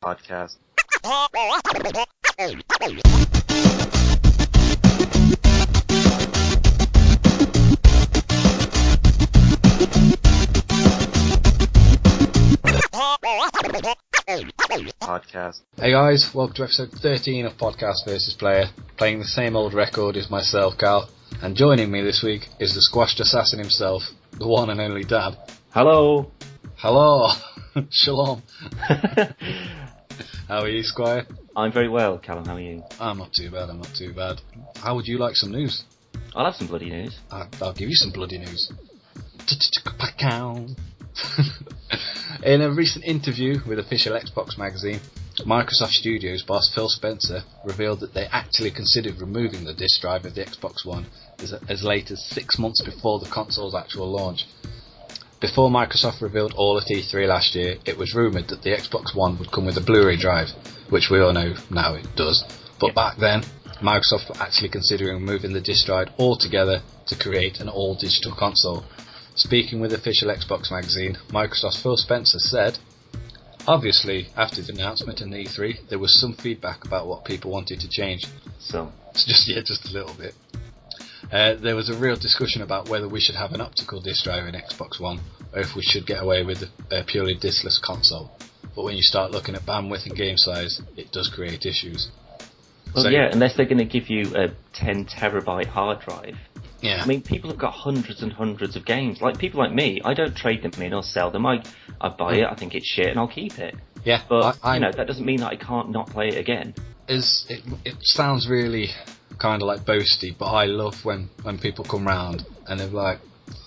podcast. Podcast. Hey guys, welcome to episode 13 of Podcast vs. Player. Playing the same old record as myself, Cal. And joining me this week is the squashed assassin himself, the one and only Dad. Hello. Hello. Shalom. How are you, Squire? I'm very well, Callum. How are you? I'm not too bad. How would you like some news? I'll have some bloody news. I'll give you some bloody news. In a recent interview with official Xbox magazine, Microsoft Studios boss Phil Spencer revealed that they actually considered removing the disk drive of the Xbox One as late as 6 months before the console's actual launch. Before Microsoft revealed all at E3 last year, it was rumoured that the Xbox One would come with a Blu-ray drive, which we all know now it does. But back then, Microsoft were actually considering removing the disk drive altogether to create an all-digital console. Speaking with official Xbox magazine, Microsoft's Phil Spencer said, "Obviously, after the announcement in the E3, there was some feedback about what people wanted to change." So, just a little bit. There was a real discussion about whether we should have an optical disc drive in Xbox One, or if we should get away with a purely diskless console. But when you start looking at bandwidth and game size, it does create issues. well, So- yeah, unless they're going to give you a 10 terabyte hard drive. Yeah. I mean, people have got hundreds and hundreds of games. Like people like me, I don't trade them in or sell them. I buy it, I think it's shit, and I'll keep it. Yeah, But that doesn't mean that I can't not play it again. It sounds really kind of like boasty, but I love when people come round and they're like,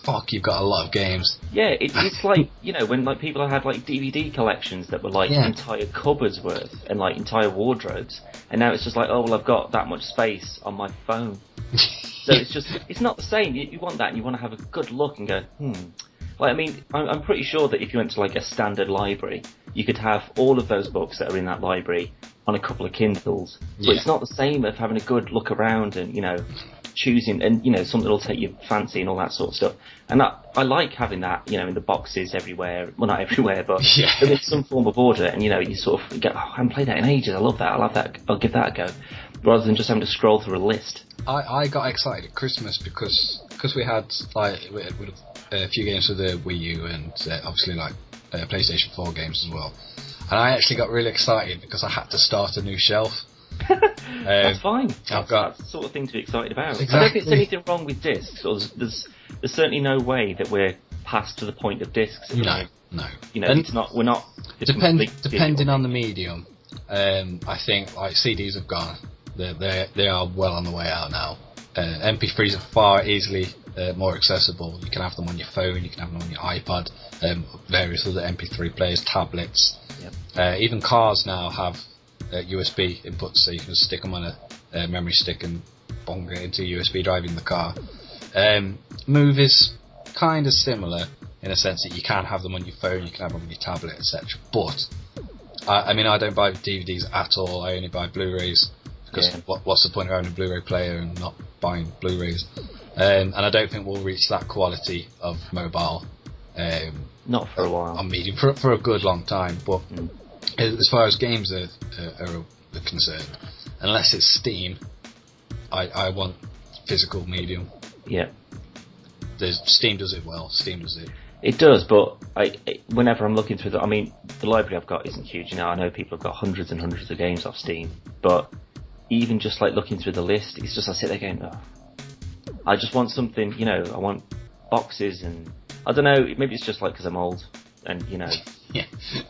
"Fuck, you've got a lot of games." Yeah, it's like, when like people had like DVD collections that were like entire cupboards worth and like entire wardrobes, and now it's just like, oh well, I've got that much space on my phone. So it's not the same. You want that, and you want to have a good look and go, Like, I mean, I'm pretty sure that if you went to like a standard library, you could have all of those books that are in that library on a couple of Kindles. But it's not the same of having a good look around and, choosing and, something that'll take your fancy and all that sort of stuff. And I like having that, in the boxes everywhere. Well, not everywhere, but in some form of order. And, you sort of go, oh, I haven't played that in ages. I love that. I'll have that. I'll give that a go. Rather than just having to scroll through a list. I got excited at Christmas because we had a few games for the Wii U and obviously PlayStation 4 games as well. And I actually got really excited because I had to start a new shelf. That's fine. That's the sort of thing to be excited about. Exactly. I don't think there's anything wrong with discs. Or there's certainly no way that we're past to the point of discs. No. It's not. We're not. Depending on the medium, I think like CDs have gone. They are well on the way out now. MP3s are far easily more accessible. You can have them on your phone, you can have them on your iPod, various other MP3 players, tablets. Yep. Even cars now have USB inputs, so you can stick them on a memory stick and bong it into a USB drive in the car. Movies, kind of similar in a sense that you can have them on your phone, you can have them on your tablet, etc. But I don't buy DVDs at all. I only buy Blu-rays. Because what's the point of having a Blu-ray player and not buying Blu-rays? And I don't think we'll reach that quality of mobile. Not for a while. On medium for a good long time. But as far as games are concerned, unless it's Steam, I want physical medium. Yeah. Steam does it well. It does, but whenever I'm looking through the library I've got isn't huge. I know people have got hundreds and hundreds of games off Steam, but even just like looking through the list, it's just I sit there going, oh, I just want something, I want boxes, and I don't know, maybe it's just like because I'm old, and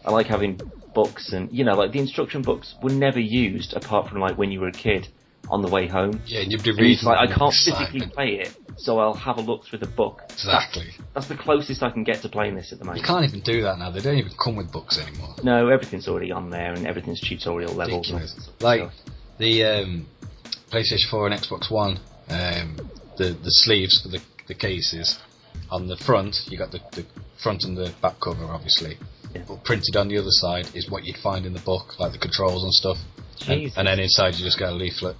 I like having books, and like the instruction books were never used apart from like when you were a kid on the way home. Yeah, and you'd be reading. It's like I can't physically play it, so I'll have a look through the book. Exactly. That's the closest I can get to playing this at the moment. You can't even do that now. They don't even come with books anymore. No, everything's already on there, and everything's tutorial level. Like the PlayStation 4 and Xbox One, the sleeves for the cases. On the front, you got the front and the back cover, obviously. Yeah. But printed on the other side is what you'd find in the book, like the controls and stuff. And then inside you just get a leaflet.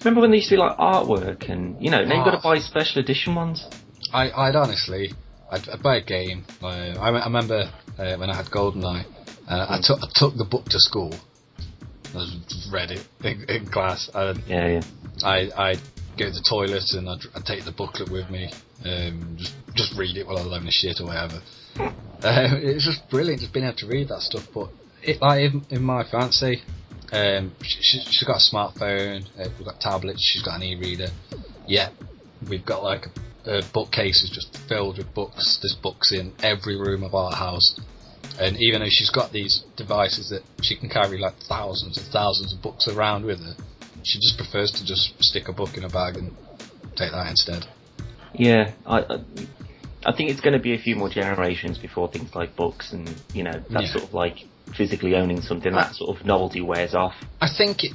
Remember when they used to be like artwork and, now you've got to buy special edition ones? I'd honestly, I'd buy a game. I remember when I had GoldenEye, I took the book to school. I just read it in class. I go to the toilet and I take the booklet with me. Just read it while I was having a shit or whatever. It's just brilliant just being able to read that stuff. But in my fiancée, she's got a smartphone. We've got tablets. She's got an e-reader. Yeah, we've got like a bookcase is just filled with books. There's books in every room of our house. And even though she's got these devices that she can carry like thousands and thousands of books around with her, she just prefers to just stick a book in a bag and take that instead. Yeah, I think it's going to be a few more generations before things like books and, that sort of like physically owning something, that sort of novelty wears off. I think it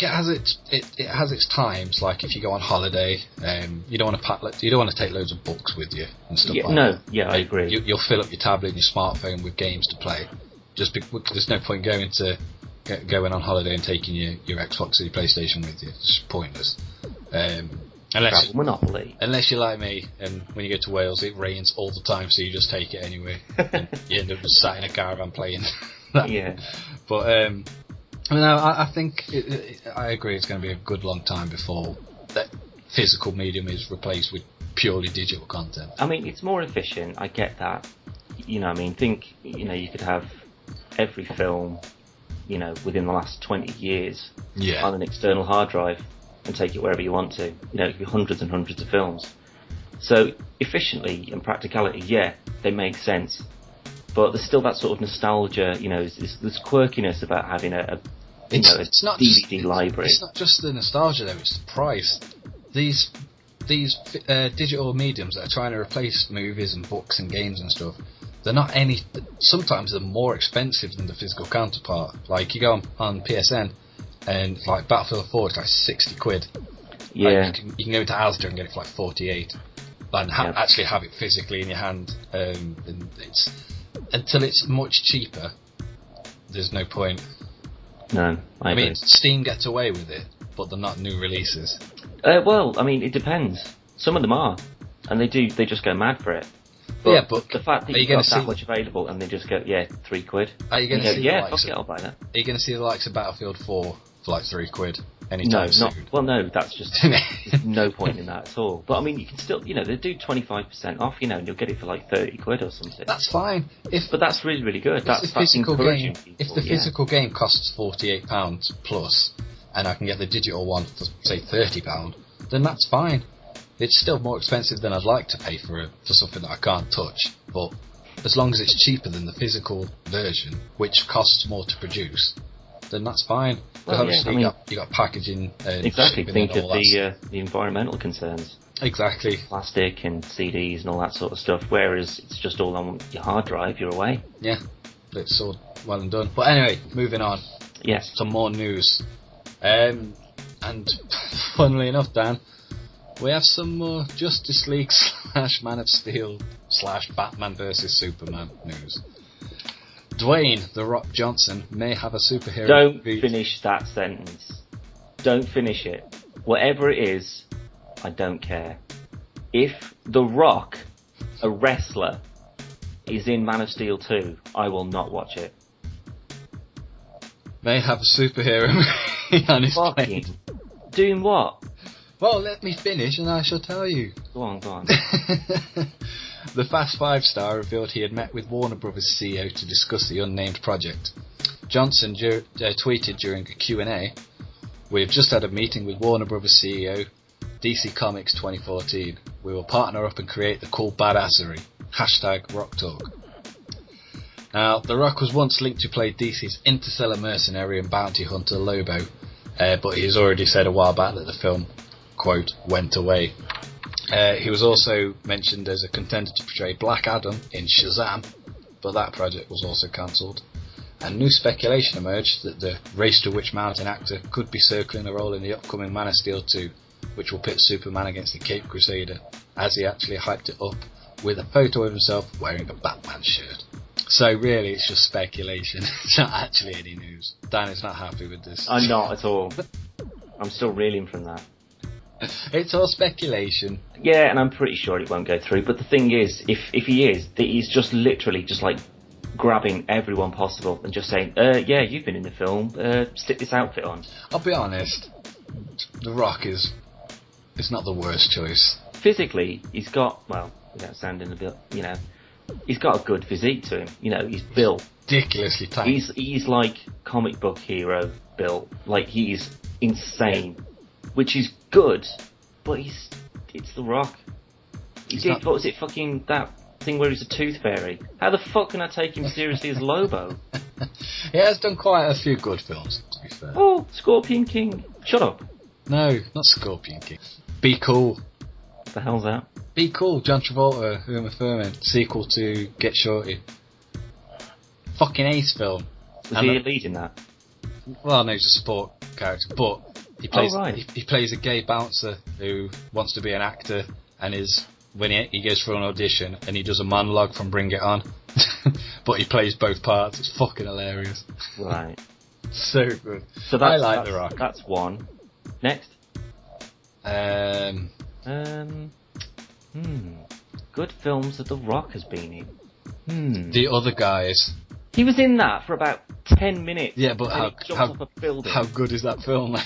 has its times. Like if you go on holiday, you don't want to take loads of books with you and stuff like that. Yeah, I agree. You'll fill up your tablet and your smartphone with games to play. There's no point going on holiday and taking your Xbox or your PlayStation with you. It's pointless. Unless you're like me, and when you go to Wales, it rains all the time, so you just take it anyway. And you end up just sat in a caravan playing that. Yeah. But I think I agree. It's going to be a good long time before that physical medium is replaced with purely digital content. I mean, it's more efficient. I get that. You could have every film, within the last 20 years on an external hard drive and take it wherever you want to. It could be hundreds and hundreds of films. So efficiently and practicality, they make sense. But there's still that sort of nostalgia, there's quirkiness about having a DVD library. It's not just the nostalgia though, it's the price. These digital mediums that are trying to replace movies and books and games and stuff, sometimes they're more expensive than the physical counterpart. Like you go on PSN, and like Battlefield 4 is like 60 quid. Yeah. Like you can go to Asda and get it for like 48. And actually have it physically in your hand. And until it's much cheaper, there's no point. No, I agree. mean, Steam gets away with it, but they're not new releases. It depends. Some of them are. And they just go mad for it. But the fact that you've got that much available and they just go, £3. Are you going to see I'll buy that. Are you going to see the likes of Battlefield 4 for like £3 anytime soon? That's just there's no point in that at all. But I mean, you can still, they do 25% off, and you'll get it for like £30 or something. That's fine. But that's really, really good. That's encouraging people. If the physical game costs £48 plus, and I can get the digital one for say £30, then that's fine. It's still more expensive than I'd like to pay for something that I can't touch, but as long as it's cheaper than the physical version, which costs more to produce, then that's fine. Because obviously you got packaging and exactly. Think of the environmental concerns. Exactly. Plastic and CDs and all that sort of stuff. Whereas it's just all on your hard drive. You're away. Yeah, it's all well and done. But anyway, moving on. Yes. Some more news. And funnily enough, Dan, we have some more Justice League / Man of Steel / Batman vs Superman news. Dwayne "The Rock" Johnson may have a superhero. Don't finish that sentence. Don't finish it. Whatever it is, I don't care. If The Rock, a wrestler, is in Man of Steel 2, I will not watch it. May have a superhero on his plane. Doing what? Well, let me finish and I shall tell you. Go on. The Fast 5 star revealed he had met with Warner Bros. CEO to discuss the unnamed project. Johnson tweeted during a Q&A, "We have just had a meeting with Warner Bros. CEO, DC Comics 2014. We will partner up and create the cool badassery. #RockTalk." Now, The Rock was once linked to play DC's interstellar mercenary and bounty hunter Lobo, but he has already said a while back that the film, quote, went away. He was also mentioned as a contender to portray Black Adam in Shazam, but that project was also cancelled. And new speculation emerged that the Race to Witch Mountain actor could be circling a role in the upcoming Man of Steel 2, which will pit Superman against the Caped Crusader, as he actually hyped it up with a photo of himself wearing a Batman shirt. So really, it's just speculation. It's not actually any news. Dan is not happy with this. I'm not at all. I'm still reeling from that. It's all speculation. Yeah, and I'm pretty sure it won't go through. But the thing is, if he is, he's just literally just like grabbing everyone possible and just saying, yeah, you've been in the film, stick this outfit on. I'll be honest, The Rock is not the worst choice. Physically, he's got, well, without sounding a bit, he's got a good physique to him. He's built. Ridiculously tight. He's like comic book hero built. Like, he's insane. Which is good, but it's The Rock. What was it, fucking that thing where he's a tooth fairy? How the fuck can I take him seriously as Lobo? He has done quite a few good films, to be fair. Oh, Scorpion King. Shut up. No, not Scorpion King. Be Cool. What the hell's that? Be Cool, John Travolta, Uma Thurman, sequel to Get Shorty. Fucking ace film. Was he a lead in that? Well, no, he's a support character, but he plays he plays a gay bouncer who wants to be an actor, and when he goes for an audition and he does a monologue from Bring It On, but he plays both parts. It's fucking hilarious. Right. So good. So I like The Rock. That's one. Next. Good films that The Rock has been in. The Other Guys. He was in that for about 10 minutes. Yeah, but how good is that film?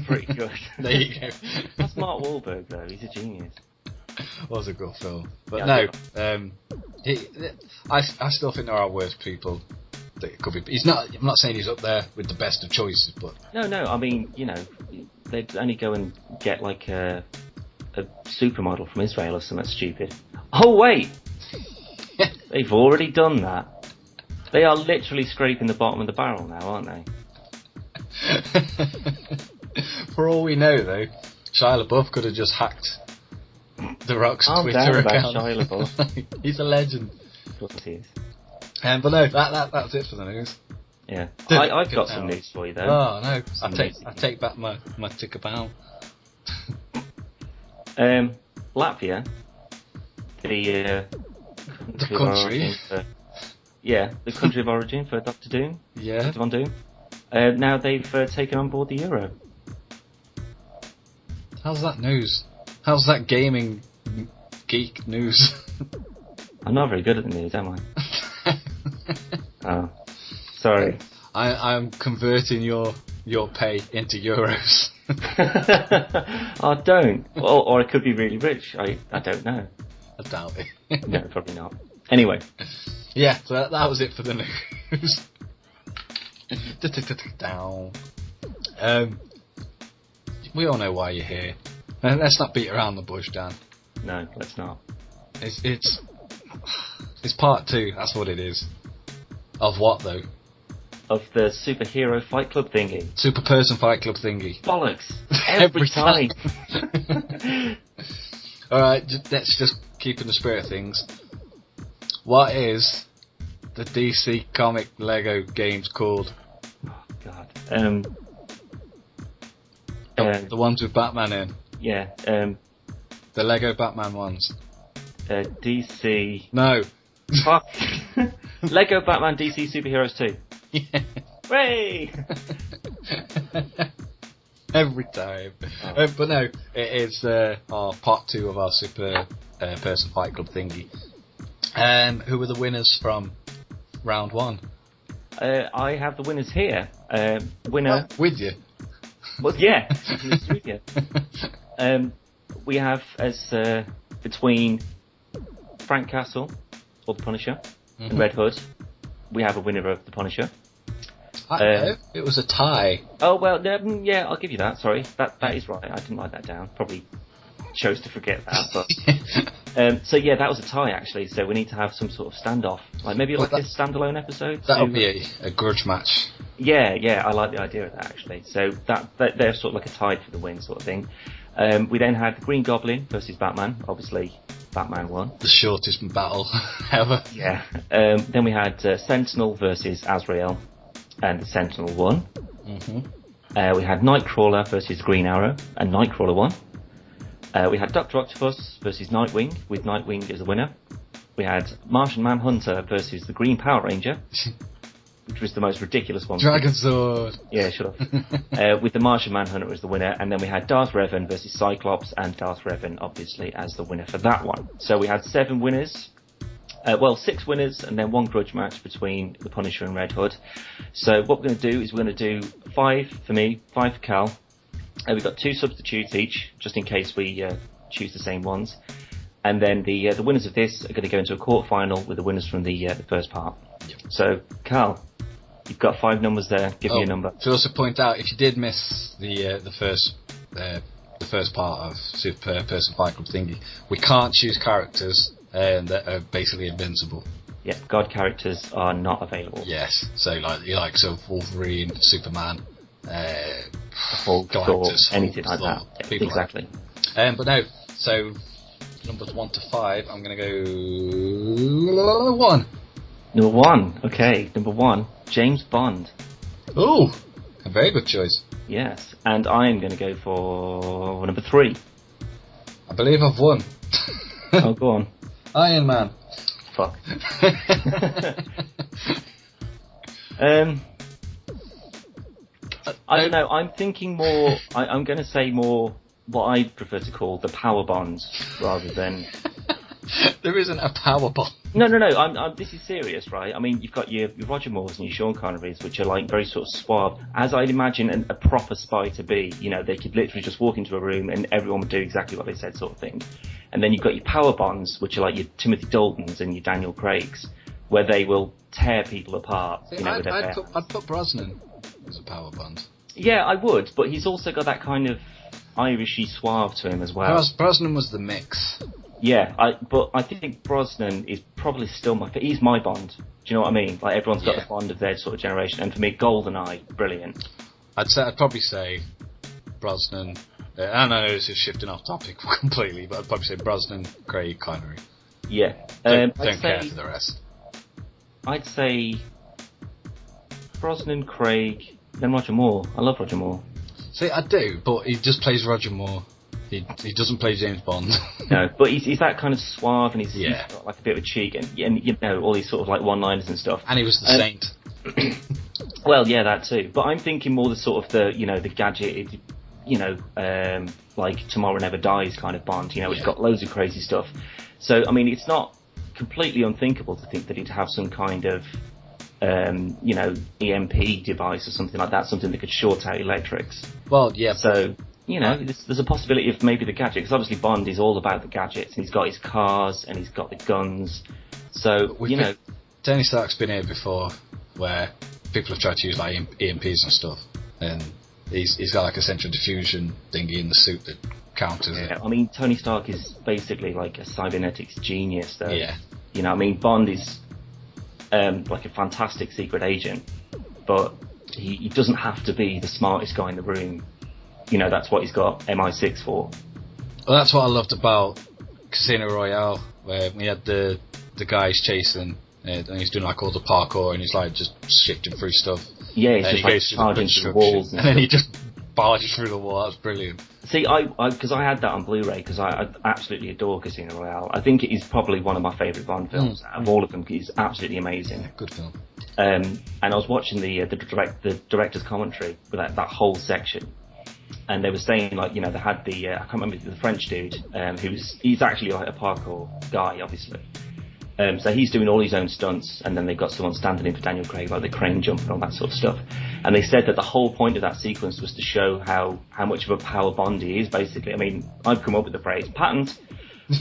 Pretty good. There you go. That's Mark Wahlberg, though. He's a genius. Was a good film, but yeah, no. I still think there are worse people that it could be. He's not. I'm not saying he's up there with the best of choices, but no. I mean, they'd only go and get like a supermodel from Israel or something stupid. Oh wait, they've already done that. They are literally scraping the bottom of the barrel now, aren't they? For all we know, though, Shia LaBeouf could have just hacked The Rock's Twitter account. Shia LaBeouf. He's a legend. Of course he is. But no, that's it for the news. Yeah, I've got some news for you though. Oh no, I take back my ticker pound. Latvia, the country. The country of origin for Doctor Doom. Yeah. Doctor Von Doom. Now they've taken on board the euro. How's that news? How's that gaming geek news? I'm not very good at the news, am I? Oh, sorry. I'm converting your pay into euros. I don't. Or I could be really rich. I don't know. I doubt it. No, probably not. Anyway. Yeah, so that was it for the news. Down. We all know why you're here. Let's not beat around the bush, Dan. No, let's not. It's part 2. That's what it is. Of what though? Of the superhero fight club thingy. Super person fight club thingy. Bollocks! Every time. Alright, let's just keep in the spirit of things. What is the DC comic Lego games called? Oh God. The ones with Batman in. Yeah. The Lego Batman ones. DC. No. Fuck. Lego Batman DC Superheroes 2. Yeah. Hooray! Every time. Oh. But no, it is our part 2 of our super person fight club thingy. Who were the winners from round 1? I have the winners here. Winner. Oh, with you? Well, yeah. In the studio. We have as between Frank Castle or the Punisher and Red Hood. We have a winner of the Punisher. It was a tie. Oh well, yeah, I'll give you that. Sorry, that is right. I didn't write that down. Probably chose to forget that. But so yeah, that was a tie actually. So we need to have some sort of standoff, like maybe like a standalone episode. That'll be a grudge match. Yeah, I like the idea of that actually. So that they're sort of like a tie for the win sort of thing. We then had the Green Goblin versus Batman. Obviously, Batman won. The shortest battle ever. Yeah. Then we had Sentinel versus Azrael, and the Sentinel won. We had Nightcrawler versus Green Arrow, and Nightcrawler won. We had Dr. Octopus versus Nightwing, with Nightwing as the winner. We had Martian Manhunter versus the Green Power Ranger, which was the most ridiculous one. Dragon Sword! Yeah, shut up. With the Martian Manhunter as the winner, and then we had Darth Revan versus Cyclops, and Darth Revan obviously as the winner for that one. So we had 7 winners. Well, 6 winners and then 1 grudge match between the Punisher and Red Hood. So what we're going to do is we're going to do 5 for me, 5 for Cal. We've got 2 substitutes each, just in case we choose the same ones. And then the winners of this are going to go into a quarter-final with the winners from the first part. Yep. So, Cal, you've got 5 numbers there. Give me a number. To also point out, if you did miss the first part of Super Person Fight Club thingy, we can't choose characters that are basically invincible. Yeah, God characters are not available. Yes, so like Wolverine, Superman, Hulk, Thor, anything like that. Exactly. But no, so numbers 1 to 5, I'm going to go 1. Number 1, okay. Number 1, James Bond. Ooh, a very good choice. Yes, and I'm going to go for number 3. I believe I've won. Oh, go on. Iron Man. Fuck. I don't know, I'm thinking more, I'm going to say more what I prefer to call the power bonds rather than... There isn't a power bond. No, this is serious, right? I mean, you've got your Roger Moores and your Sean Connerys, which are like very sort of suave, as I'd imagine a proper spy to be. You know, they could literally just walk into a room and everyone would do exactly what they said, sort of thing. And then you've got your power bonds, which are like your Timothy Daltons and your Daniel Craigs, where they will tear people apart. See, I'd put Brosnan as a power bond. Yeah, I would, but he's also got that kind of Irishy suave to him as well. Brosnan was the mix. Yeah, but I think Brosnan is probably still he's my Bond. Do you know what I mean? Like, everyone's got the Bond of their sort of generation, and for me, GoldenEye, brilliant. I'd probably say Brosnan. I know this is shifting off topic completely, but I'd probably say Brosnan, Craig, Connery. Yeah. Don't care for the rest. I'd say Brosnan, Craig, then Roger Moore. I love Roger Moore. See, I do, but he just plays Roger Moore. He doesn't play James Bond. No, but he's that kind of suave, and he's got like a bit of a cheek, and you know, all these sort of like one-liners and stuff. And he was the Saint. Well, yeah, that too. But I'm thinking more the sort of the gadget, like Tomorrow Never Dies kind of Bond. You know, it's got loads of crazy stuff. So I mean, it's not completely unthinkable to think that he'd have some kind of EMP device or something like that, something that could short out electrics. Well, yeah. So, there's a possibility of maybe the gadget, because obviously Bond is all about the gadgets, and he's got his cars, and he's got the guns. So, Tony Stark's been here before, where people have tried to use like EMPs and stuff, and he's got like a central diffusion thingy in the suit that counters it. I mean, Tony Stark is basically like a cybernetics genius, though. Yeah. Bond is like a fantastic secret agent, but he doesn't have to be the smartest guy in the room. That's what he's got MI6 for. Well, that's what I loved about Casino Royale, where we had the guys chasing, and he's doing like all the parkour, and he's like just shifting through stuff. Yeah, he's just like charging through the walls. And then he just barges through the wall. That's brilliant. See, because I had that on Blu-ray, because I absolutely adore Casino Royale. I think it is probably one of my favourite Bond films. Out of all of them, it's absolutely amazing. Yeah, good film. And I was watching the director's commentary with that whole section, and they were saying, like, they had I can't remember, the French dude, he's actually like a parkour guy, obviously. So he's doing all his own stunts, and then they've got someone standing in for Daniel Craig, like the crane jump and all that sort of stuff. And they said that the whole point of that sequence was to show how much of a power Bond he is, basically. I mean, I've come up with the phrase patent,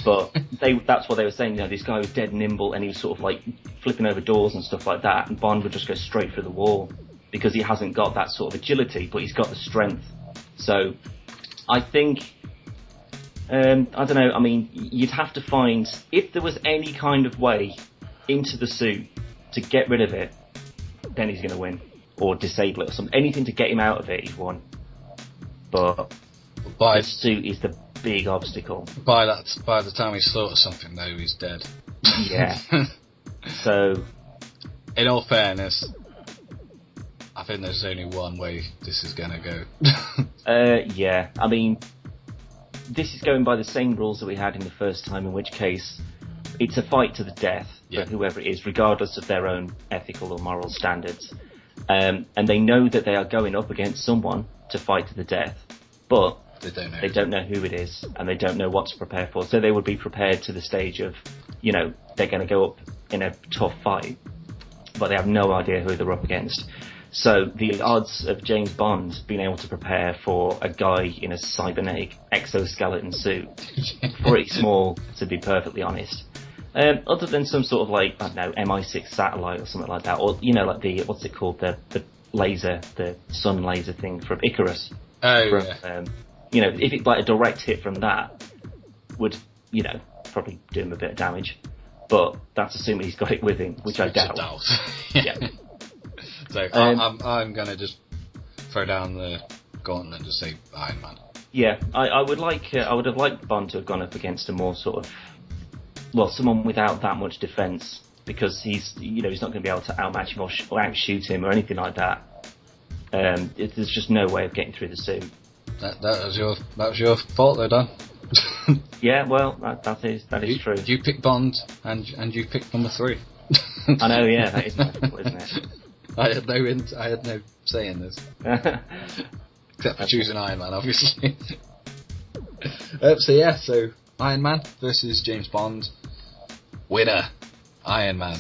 but that's what they were saying. This guy was dead nimble, and he was sort of like flipping over doors and stuff like that, and Bond would just go straight through the wall, because he hasn't got that sort of agility, but he's got the strength. So I think... I don't know, I mean, you'd have to find, if there was any kind of way into the suit to get rid of it, then he's going to win. Or disable it or something. Anything to get him out of it, he's won. But the suit is the big obstacle. By the time he's thought of something, though, he's dead. Yeah. So... In all fairness, I think there's only one way this is going to go. Yeah, I mean... This is going by the same rules that we had in the first time, in which case it's a fight to the death for whoever it is, regardless of their own ethical or moral standards. And they know that they are going up against someone to fight to the death, but they don't know who it is, and they don't know what to prepare for. So they would be prepared to the stage of, they're going to go up in a tough fight, but they have no idea who they're up against. So the odds of James Bond being able to prepare for a guy in a cybernetic exoskeleton suit, pretty small, to be perfectly honest. Other than some sort of like, I don't know, MI6 satellite or something like that, or, you know, like the, what's it called, the laser, the sun laser thing from Icarus. Yeah. You know, if it, like a direct hit from that would, you know, probably do him a bit of damage. But that's assuming he's got it with him, which I doubt. Yeah. So I'm gonna just throw down the gauntlet and just say Iron Man. Yeah, I would have liked Bond to have gone up against a more sort of, well, someone without that much defence, because he's not going to be able to outmatch him or outshoot him or anything like that. There's just no way of getting through the suit. That was your fault though, Dan. Yeah, well, that is true. You picked Bond and you picked number 3. I know, yeah, that is my fault, isn't it? I had no say in this, except for choosing Iron Man, obviously. So Iron Man versus James Bond. Winner, Iron Man.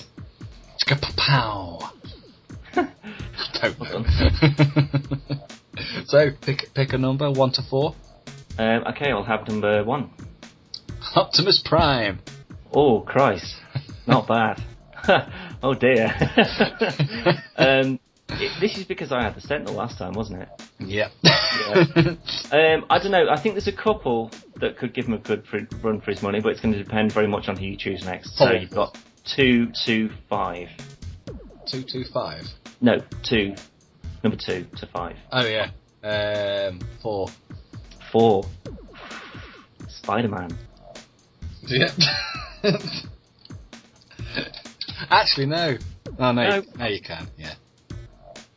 Pow. Don't know. So pick a number 1 to 4. Okay, I'll have number 1. Optimus Prime. Oh Christ, not bad. Oh dear. This is because I had the Sentinel last time, wasn't it? Yep. Yeah. I don't know. I think there's a couple that could give him a good run for his money, but it's going to depend very much on who you choose next. So you've got 2, 2, 5. 2, 2, 5? No, 2. Number 2 to 5. Oh yeah. 4. 4. Spider-Man. Yeah. Actually, no. Oh, no. No, you can, yeah.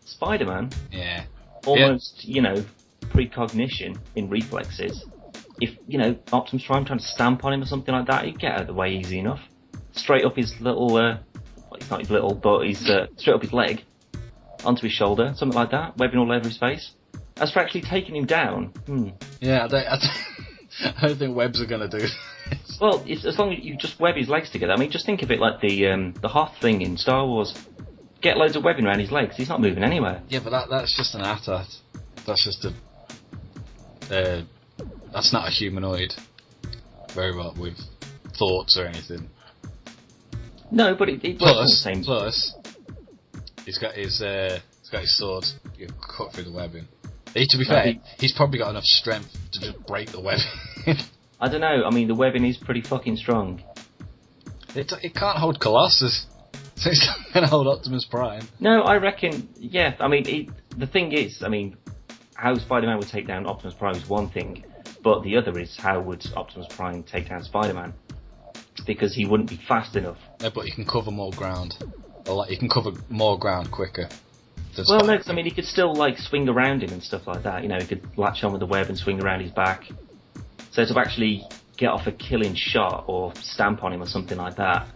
Spider-Man? Yeah. Almost, you know, precognition in reflexes. If, you know, Optimus Prime trying to stamp on him or something like that, he'd get out of the way easy enough. Straight up his little, well, he's not his little, but he's straight up his leg, onto his shoulder, something like that, webbing all over his face. As for actually taking him down, Yeah, I don't think webs are going to do this. Well, as long as you just web his legs together. I mean, just think of it like the Hoth thing in Star Wars. Get loads of webbing around his legs. He's not moving anywhere. Yeah, but that's just an AT-AT. That's just a... that's not a humanoid robot with thoughts or anything. No, but it works on the same... Plus, he's got his sword. You cut through the webbing. To be fair, he's probably got enough strength to just break the webbing. I don't know. I mean, the webbing is pretty fucking strong. It can't hold Colossus, so it's not going to hold Optimus Prime. No, I reckon. Yeah, I mean, the thing is, I mean, how Spider-Man would take down Optimus Prime is one thing, but the other is how would Optimus Prime take down Spider-Man? Because he wouldn't be fast enough. No, but he can cover more ground. Or like, he can cover more ground quicker. Well, no, because I mean, he could still like swing around him and stuff like that. You know, he could latch on with the web and swing around his back. So to actually get off a killing shot or stamp on him or something like that,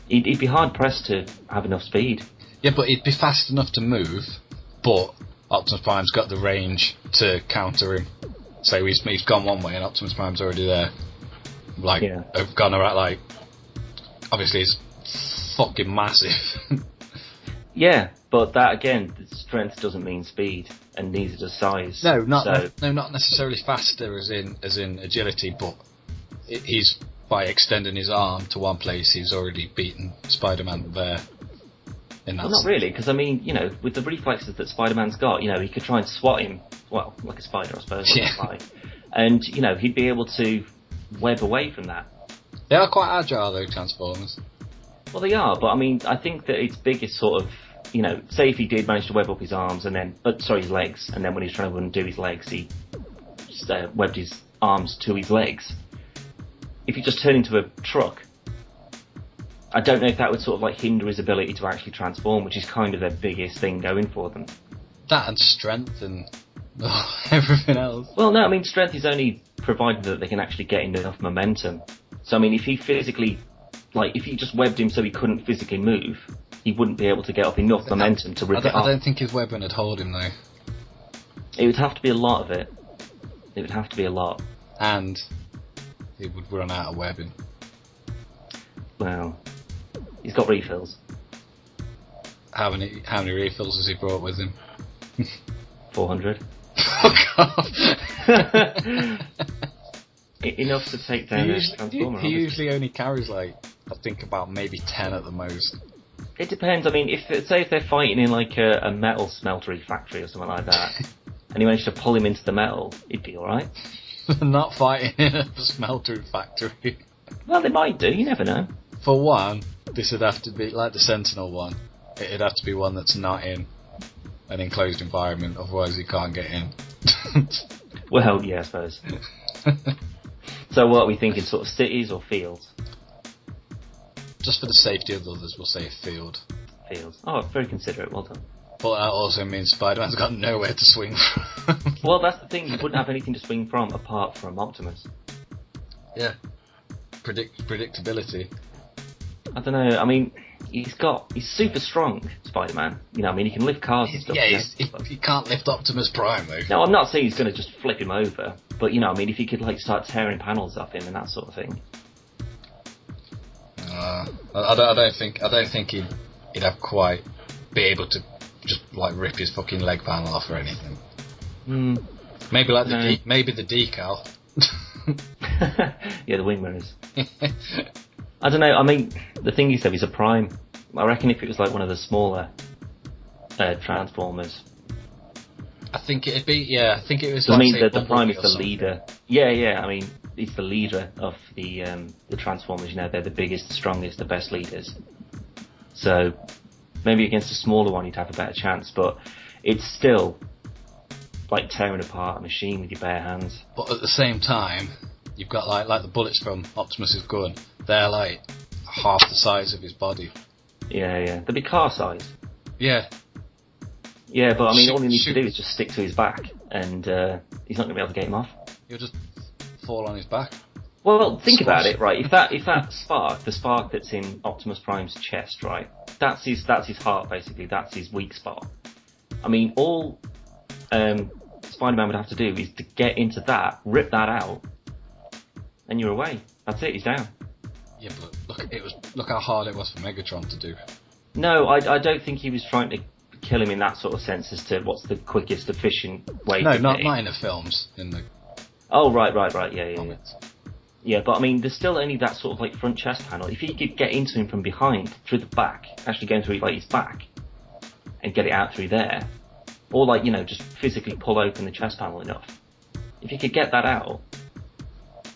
he'd be hard pressed to have enough speed. Yeah, but he'd be fast enough to move. But Optimus Prime's got the range to counter him. So he's gone one way and Optimus Prime's already there. Like, gone around, like, obviously he's fucking massive. Yeah, but that again, strength doesn't mean speed, and neither does size. No, not necessarily faster as in agility, but he's, by extending his arm to one place, he's already beaten Spider-Man there. Well, not really, because I mean, you know, with the reflexes that Spider-Man's got, you know, he could try and swat him, well, like a spider, I suppose, and you know, he'd be able to web away from that. They are quite agile, though, Transformers. Well, they are, but I mean, I think that its biggest sort of, you know, say if he did manage to web up his arms and then, his legs, and then when he was trying to undo his legs, he just, webbed his arms to his legs. If he just turned into a truck, I don't know if that would sort of like hinder his ability to actually transform, which is kind of their biggest thing going for them. That and strength and everything else. Well, no, I mean, strength is only provided that they can actually get enough momentum. So, I mean, if he physically, like, if you just webbed him so he couldn't physically move, he wouldn't be able to get up enough momentum to rip it off. I don't think his webbing would hold him, though. It would have to be a lot of it. It would have to be a lot. And he would run out of webbing. Well, He's got refills. How many refills has he brought with him? 400. Oh God! Enough to take down a Transformer. He usually only carries I think about maybe 10 at the most. It depends. I mean, if they're fighting in like a metal smeltery factory or something like that, and he managed to pull him into the metal, he'd be all right. Not fighting in a smeltery factory. Well, they might do. You never know. For one, this would have to be like the Sentinel one. It'd have to be one that's not in an enclosed environment, otherwise he can't get in. Well, yeah, I suppose. So what are we thinking, sort of cities or fields? Just for the safety of others, we'll say field. Fields. Oh, very considerate, well done. But that also means Spider-Man's got nowhere to swing from. Well, that's the thing, you wouldn't have anything to swing from apart from Optimus. Yeah. Predictability. I don't know, I mean, he's super strong, Spider-Man. You know, I mean, he can lift cars and stuff. Yeah, he can't lift Optimus Prime, though. No, I'm not saying he's going to just flip him over, but, you know, I mean, if he could, like, start tearing panels off him and that sort of thing. I don't think he'd have quite be able to just, like, rip his fucking leg panel off or anything. Maybe, like, maybe the decal. Yeah, the wing mirrors. I don't know, I mean, the thing is, though, he's a Prime. I reckon if it was like one of the smaller Transformers. I think it'd be, I think it was like, I mean, say, the Prime is the leader. Yeah, I mean, he's the leader of the Transformers, you know, they're the biggest, the strongest, the best leaders. So, maybe against a smaller one you'd have a better chance, but it's still like tearing apart a machine with your bare hands. But at the same time, you've got like the bullets from Optimus's gun. They're like half the size of his body. Yeah. They'd be car size. Yeah. Yeah, but I mean, all he needs to do is just stick to his back, and he's not going to be able to get him off. He'll just fall on his back. Well, think about it, right? If that spark, the spark that's in Optimus Prime's chest, right? That's his heart, basically. That's his weak spot. I mean, all Spider-Man would have to do is to get into that, rip that out, and you're away. That's it. He's down. Yeah, but look how hard it was for Megatron to do. No, I don't think he was trying to kill him in that sort of sense as to what's the quickest, efficient way. No, not in the films. In the. Oh right, yeah. Yeah, but I mean, there's still only that sort of like front chest panel. If he could get into him from behind, through the back, actually going through like his back, and get it out through there, or like, you know, just physically pull open the chest panel enough. If he could get that out,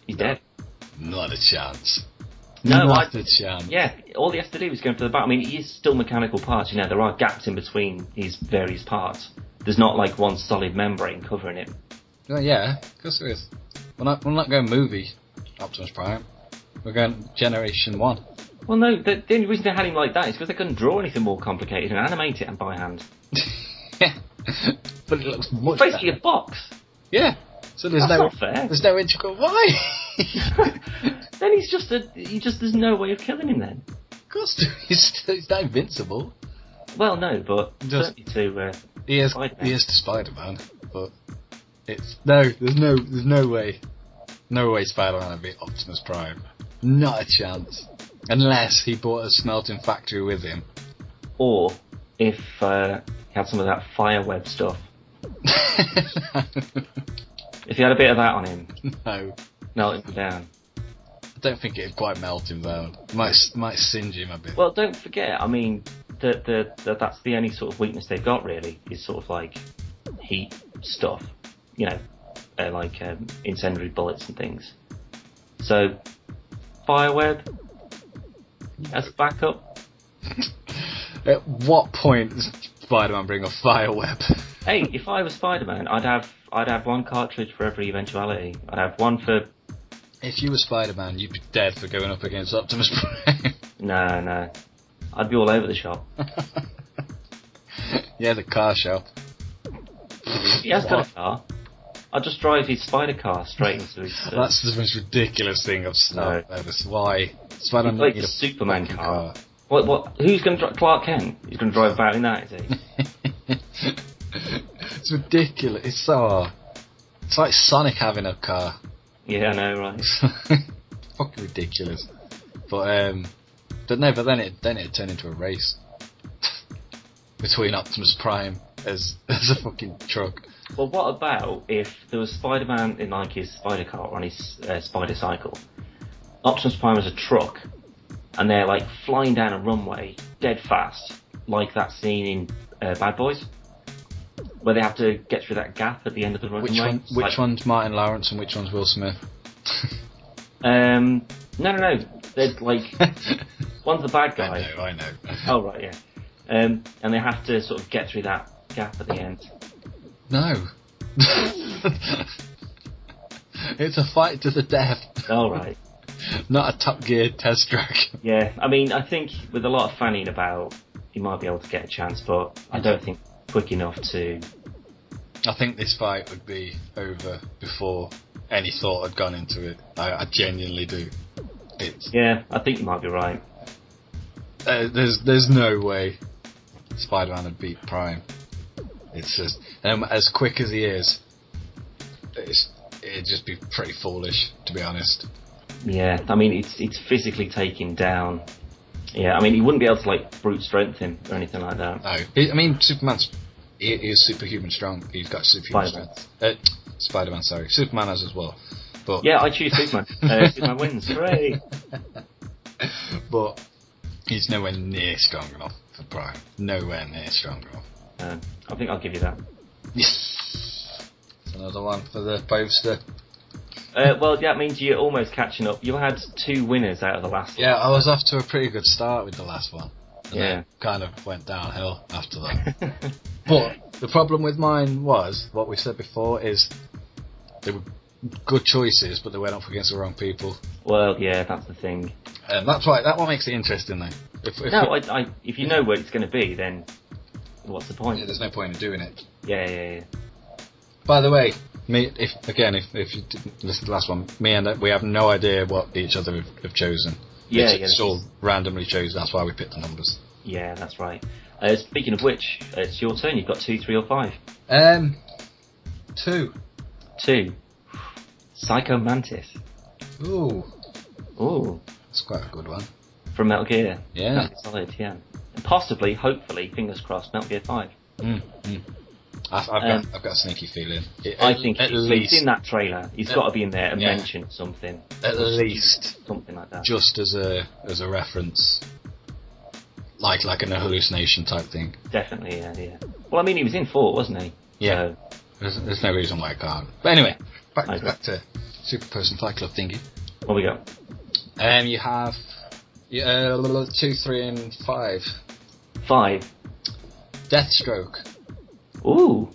he's dead. Not a chance. Not a chance. Yeah, all he has to do is go into the back. I mean, he is still mechanical parts, you know, there are gaps in between his various parts. There's not like one solid membrane covering him. Well, yeah, of course there is. We're not going movie Optimus Prime. We're going Generation 1. Well, no, the only reason they had him like that is because they couldn't draw anything more complicated and animate it and by hand. Yeah, but it looks much basically better. A box. Yeah, so there's not fair. There's no integral. Why? Then he's just there's no way of killing him then. Of course, he's not invincible. Well, no, but certainly to he is to Spider-Man, but there's no way Spider-Man would beat Optimus Prime. Not a chance. Unless he brought a smelting factory with him. Or if he had some of that fire web stuff. If he had a bit of that on him. No. Melt him down. I don't think it'd quite melt him down. It might singe him a bit. Well, don't forget, I mean, that's the only sort of weakness they've got, really, is sort of like heat stuff. You know, like incendiary bullets and things. So, fireweb as a backup. At what point does Spider-Man bring a fireweb? Hey, if I was Spider-Man, I'd have one cartridge for every eventuality. I'd have one for. If you were Spider-Man, you'd be dead for going up against Optimus Prime. No, I'd be all over the shop. Yeah, the car shop. He has got a car. I'll just drive his spider car straight into his... That's the most ridiculous thing I've seen ever. Why? Spider-Man like the Superman car. What? Who's going to drive... Clark Kent? He's going to drive about in that, is he? It's ridiculous. It's like Sonic having a car. Yeah, I know, right? Fucking ridiculous. But, But no, but then it turned into a race between Optimus Prime as a fucking truck. Well, what about if there was Spider-Man in like his spider car or on his spider cycle, Optimus Prime as a truck, and they're like flying down a runway dead fast, like that scene in Bad Boys, where they have to get through that gap at the end of the runway. Which one's Martin Lawrence and which one's Will Smith? No. They're like one's the bad guy. I know. Oh right, yeah. And they have to sort of get through that gap at the end. No. It's a fight to the death. All right. Not a Top Gear test track. Yeah, I mean, I think with a lot of fanning about, he might be able to get a chance, but I don't think quick enough to... I think this fight would be over before any thought had gone into it. I genuinely do. Yeah, I think you might be right. There's no way Spider-Man would beat Prime. It's just as quick as he is. It'd just be pretty foolish, to be honest. Yeah, I mean it's physically taking down. Yeah, I mean he wouldn't be able to like brute strength him or anything like that. No, I mean he is superhuman strong. He's got superhuman strength. Spider-Man, sorry, Superman has as well. But yeah, I choose Superman. Superman wins, hooray! But he's nowhere near strong enough for Prime. Nowhere near strong enough. I think I'll give you that. Yes. It's another one for the poster. Well, that means you're almost catching up. You had 2 winners out of the last one. Yeah, I was off to a pretty good start with the last one. And then kind of went downhill after that. But the problem with mine was, what we said before, is they were good choices, but they went up against the wrong people. Well, yeah, that's the thing. That's why that one makes it interesting, though. If you know where it's going to be, then what's the point? Yeah, there's no point in doing it. Yeah. By the way, if you didn't listen to the last one, me and we have no idea what each other have chosen. It's all randomly chosen. That's why we picked the numbers. Yeah, that's right. Speaking of which, it's your turn. You've got 2, 3, or 5. 2. 2. Psycho Mantis. Ooh, that's quite a good one. From Metal Gear. Yeah. Metal Gear Solid, yeah. And possibly, hopefully, fingers crossed, Metal Gear 5. I've got a sneaky feeling. I think at least in that trailer, he's got to be in there and mention something. At least something like that. Just as a reference, like an hallucination type thing. Definitely, yeah. Well, I mean, he was in 4, wasn't he? Yeah. So. There's no reason why I can't. But anyway, back to Super Person Fight Club thingy. What we got? You have 2, 3, and 5. 5. Deathstroke. Ooh.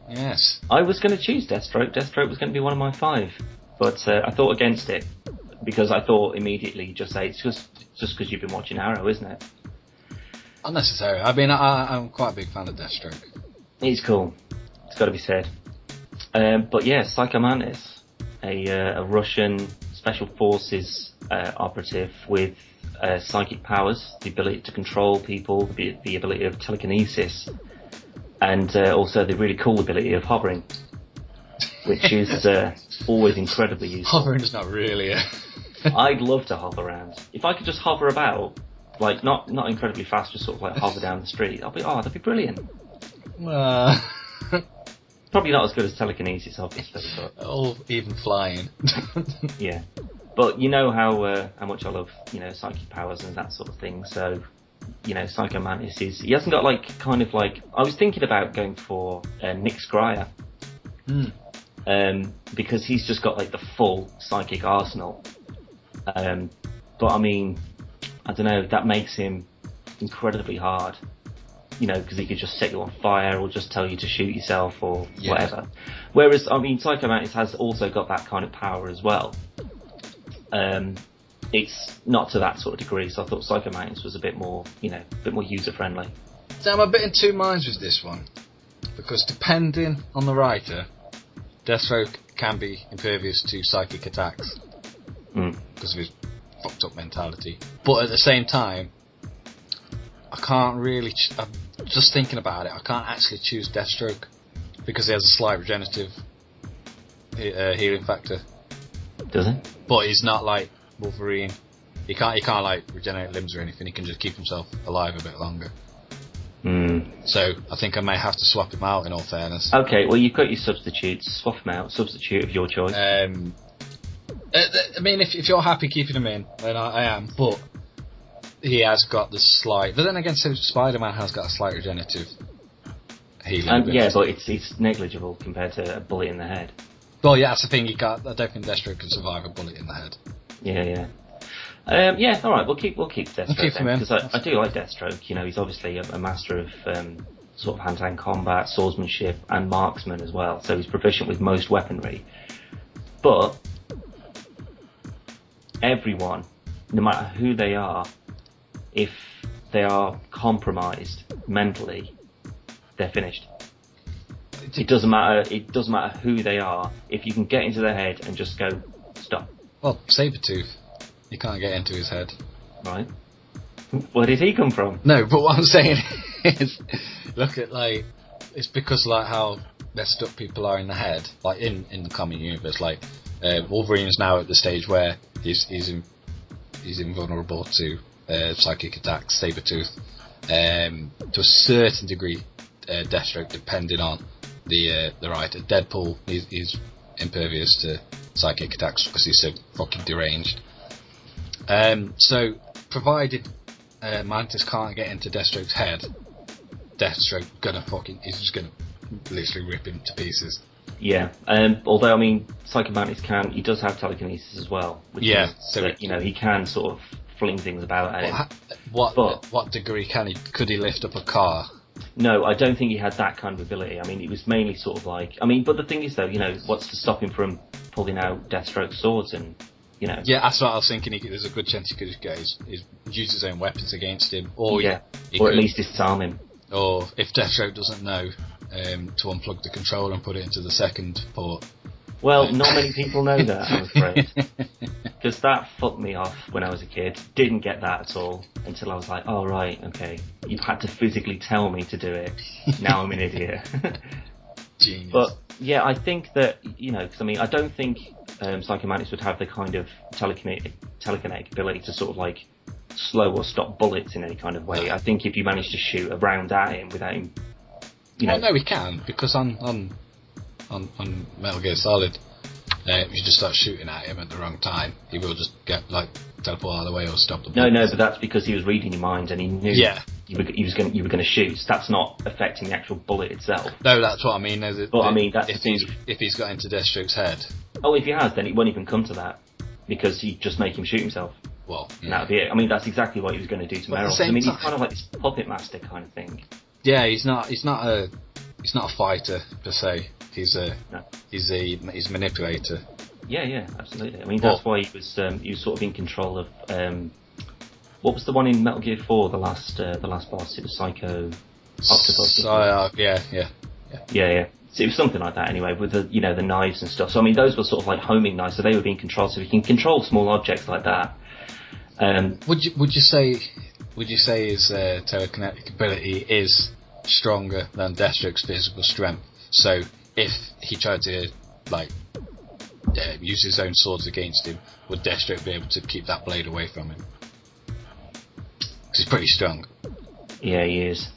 Yes. I was going to choose Deathstroke. Deathstroke was going to be one of my 5, but I thought against it because I thought immediately just say it's just because you've been watching Arrow, isn't it? Unnecessary. I mean, I'm quite a big fan of Deathstroke. He's cool. It's got to be said. But yeah, Psycho Mantis, a Russian special forces operative with psychic powers, the ability to control people, the ability of telekinesis, and also the really cool ability of hovering, which is always incredibly useful. Hovering's not really I'd love to hover around. If I could just hover about, like not incredibly fast, just sort of like hover down the street, that'd be brilliant. Probably not as good as telekinesis, obviously, but... Or even flying. Yeah. But you know how much I love, psychic powers and that sort of thing, so... Psycho Mantis he hasn't got I was thinking about going for Nick Scryer. Because he's just got the full psychic arsenal. But I mean, I don't know, that makes him incredibly hard. Because he could just set you on fire or just tell you to shoot yourself or whatever. Whereas, I mean, Psycho Mantis has also got that kind of power as well. It's not to that sort of degree, so I thought Psycho Mantis was a bit more user-friendly. So I'm a bit in two minds with this one. Because depending on the writer, Deathstroke can be impervious to psychic attacks. Because of his fucked up mentality. But at the same time, I can't really... I'm just thinking about it, I can't actually choose Deathstroke. Because he has a slight regenerative healing factor. Does he? But he's not like Wolverine, He can't like regenerate limbs or anything. He can just keep himself alive a bit longer. So I think I may have to swap him out. In all fairness. Okay, well you've got your substitutes. Swap him out. Substitute of your choice. I mean, if you're happy keeping him in, then I am. But he has got the slight. But then again, so Spider-Man has got a slight regenerative healing. Yeah, but it's negligible compared to a bullet in the head. Well, yeah, that's the thing. I don't think Deathstroke can survive a bullet in the head. Yeah. All right. We'll keep Deathstroke because I do like Deathstroke. You know, he's obviously a master of sort of hand-to-hand combat, swordsmanship, and marksman as well. So he's proficient with most weaponry. But everyone, no matter who they are, if they are compromised mentally, they're finished. It doesn't matter. It doesn't matter who they are. If you can get into their head and just go, stop. Well, Sabretooth, you can't get into his head. Right. Where did he come from? No, but what I'm saying is, look at like, it's because like how messed up people are in the head. Like in the comic universe, like Wolverine's now at the stage where he's invulnerable to psychic attacks. Sabretooth, to a certain degree, Deathstroke, depending on the writer. Deadpool, he's impervious to psychic attacks because he's so fucking deranged. So, provided Mantis can't get into Deathstroke's head, Deathstroke is just gonna literally rip him to pieces. Yeah, although I mean, Psycho Mantis he does have telekinesis as well. Which yeah, so that, you know, he can sort of fling things about at him. What degree could he lift up a car? No, I don't think he had that kind of ability. I mean, it was mainly sort of like... I mean, but the thing is, though, you know, what's to stop him from pulling out Deathstroke's swords and, you know... Yeah, that's what I was thinking. There's a good chance he could just get use his own weapons against him. Or or at least disarm him. Or, if Deathstroke doesn't know, to unplug the controller and put it into the second port. Well, not many people know that, I'm afraid. Because that fucked me off when I was a kid. Didn't get that at all until I was like, oh, right, okay. You've had to physically tell me to do it. Now I'm an idiot. Genius. But, yeah, I think that, you know, because I mean, I don't think Psycho Mantis would have the kind of telekinetic ability to sort of like slow or stop bullets in any kind of way. I think if you manage to shoot a round at him without him, you know... Well, no, he can, because on Metal Gear Solid, if you just start shooting at him at the wrong time, he will just get like teleport out of the way or stop the bullets. No, but that's because he was reading your mind and he knew you were going to shoot. So that's not affecting the actual bullet itself. No, that's what I mean. I mean, that's if he's got into Deathstroke's head. Oh, if he has, then it won't even come to that because he'd just make him shoot himself. Well, yeah. And that'd be it. I mean, that's exactly what he was going to do to Meryl. I mean, he's kind of like this puppet master kind of thing. Yeah, he's not a fighter per se. He's a manipulator. Yeah, absolutely. I mean, that's why he was sort of in control of what was the one in Metal Gear 4, the last boss? It was Psycho Octopus. Yeah. So it was something like that anyway, with the knives and stuff. So I mean, those were sort of like homing knives, so they were being controlled. So he can control small objects like that. Would you say his telekinetic ability is stronger than Deathstroke's physical strength? So if he tried to use his own swords against him, would Deathstroke be able to keep that blade away from him? Because he's pretty strong. Yeah, he is.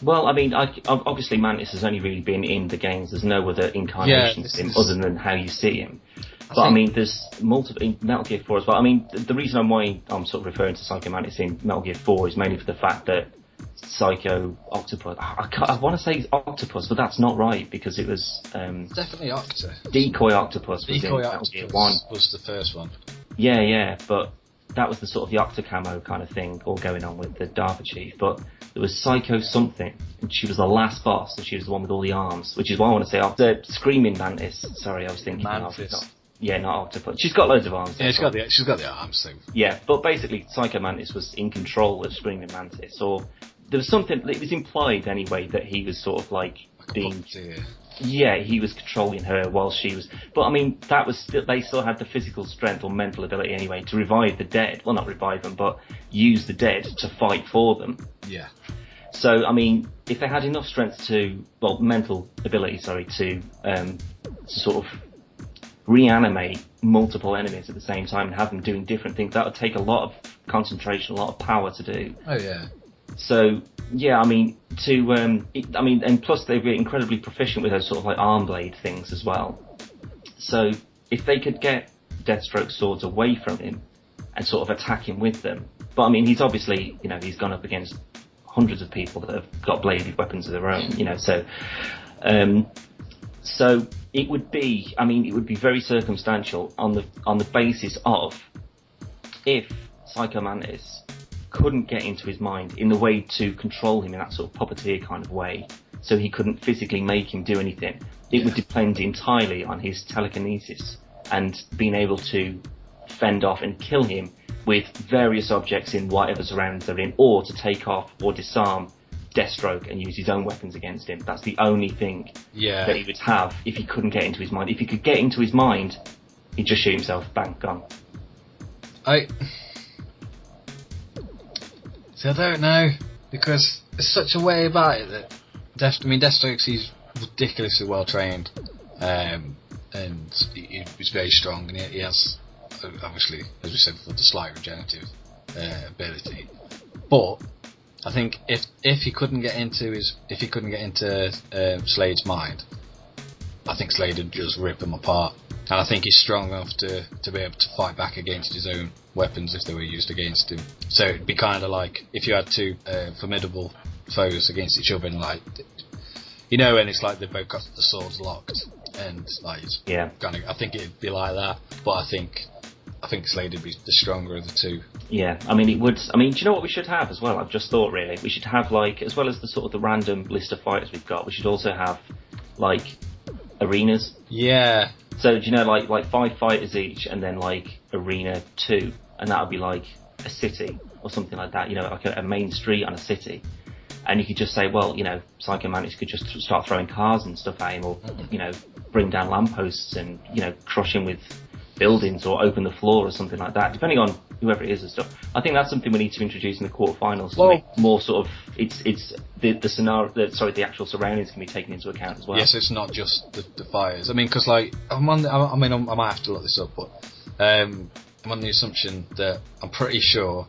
Well, I mean, obviously Mantis has only really been in the games. There's no other incarnations of him other than how you see him. But I mean, there's multiple in Metal Gear 4 as well. I mean, the reason why I'm sort of referring to Psycho Mantis in Metal Gear 4 is mainly for the fact that Psycho Octopus. I want to say it's Octopus, but that's not right because it was definitely Octa. Decoy Octopus was Decoy in Octopus Metal Gear 1. Was the first one. Yeah, but that was the sort of the Octa camo kind of thing all going on with the DARPA chief. But there was Psycho something, and she was the last boss, and she was the one with all the arms, which is why I want to say the Screaming Mantis. Sorry, I was thinking Mantis. Yeah, not Octopus. She's got loads of arms. Yeah, she's got the arms thing. Yeah, but basically, Psycho Mantis was in control of Screaming Mantis, or there was something. It was implied anyway that he was sort of like being. Yeah, he was controlling her while she was. But I mean, that was still. They still had the physical strength or mental ability anyway to revive the dead. Well, not revive them, but use the dead to fight for them. Yeah. So I mean, if they had enough strength mental ability, to sort of reanimate multiple enemies at the same time and have them doing different things. That would take a lot of concentration, a lot of power to do. Oh yeah. So yeah, I mean, and plus they'd be incredibly proficient with those sort of like arm blade things as well. So if they could get Deathstroke's swords away from him and sort of attack him with them, but I mean, he's obviously, he's gone up against hundreds of people that have got bladed weapons of their own, so it would be very circumstantial on the basis of if Psycho Mantis couldn't get into his mind in the way to control him in that sort of puppeteer kind of way, so he couldn't physically make him do anything. It would depend entirely on his telekinesis and being able to fend off and kill him with various objects in whatever surroundings they're in, or to take off or disarm Deathstroke and use his own weapons against him. That's the only thing that he would have if he couldn't get into his mind. If he could get into his mind, he'd just shoot himself, bang, gone. I don't know, because there's such a way about it that Deathstroke, he's ridiculously well trained, and he's very strong, and he has, obviously, as we said before, the slight regenerative ability. But I think if he couldn't get into Slade's mind, I think Slade would just rip him apart. And I think he's strong enough to be able to fight back against his own weapons if they were used against him. So it'd be kind of like if you had two formidable foes against each other, and like, and it's like they've both got the swords locked, and like, I think it'd be like that. But I think Slade would be the stronger of the two. Yeah, I mean, it would. I mean, do you know what we should have as well? I've just thought, really, we should have, like, as well as the sort of the random list of fighters we've got, we should also have like arenas. Yeah. So do you know, like 5 fighters each, and then like arena 2, and that would be like a city or something like that. Like a main street on a city, and you could just say, well, Psycho Mantis could just start throwing cars and stuff at him, or bring down lampposts and crush him with buildings, or open the floor or something like that, depending on whoever it is and stuff. I think that's something we need to introduce in the quarterfinals to make more sort of it's the scenario. The actual surroundings can be taken into account as well. Yes, it's not just the fires. I mean, because like I might have to look this up, but I'm on the assumption that I'm pretty sure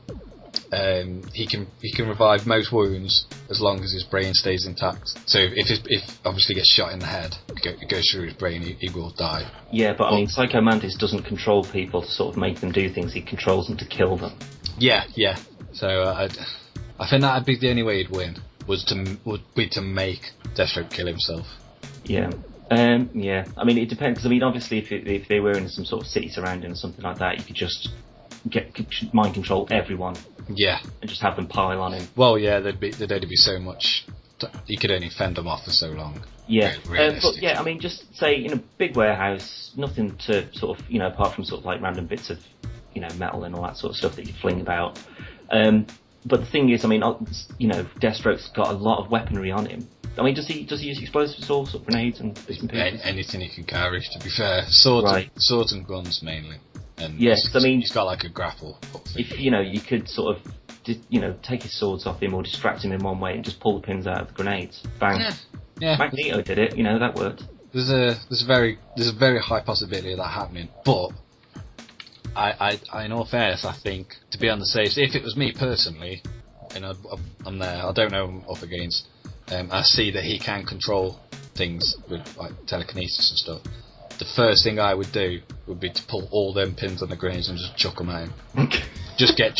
he can revive most wounds as long as his brain stays intact. So if obviously gets shot in the head, it goes through his brain, he will die. Yeah, but I mean, Psycho Mantis doesn't control people to sort of make them do things. He controls them to kill them. Yeah. So I think that'd be the only way he'd win, would be to make Deathstroke kill himself. Yeah. Yeah. I mean, it depends, because I mean, obviously, if they were in some sort of city surrounding or something like that, you could just mind control everyone. Yeah. And just have them pile on him. Well, yeah, there'd only be so much. You could only fend them off for so long. Yeah. But yeah, I mean, just say in a big warehouse, nothing to sort of, apart from sort of like random bits of, metal and all that sort of stuff that you fling about. But the thing is, I mean, Deathstroke's got a lot of weaponry on him. I mean, does he use explosives or sort of grenades and bits and pieces? Anything he can carry, to be fair. Swords and guns mainly. And yes, I mean, he's got like a grapple. If you could sort of, take his swords off him or distract him in one way and just pull the pins out of the grenades. Bang. Yeah. Magneto did it. That worked. There's a very high possibility of that happening, but I in all fairness, I think to be on the safe side, if it was me personally, and I'm there, I don't know him up against. I see that he can control things with like telekinesis and stuff. The first thing I would do would be to pull all them pins on the grenades and just chuck them at him. just get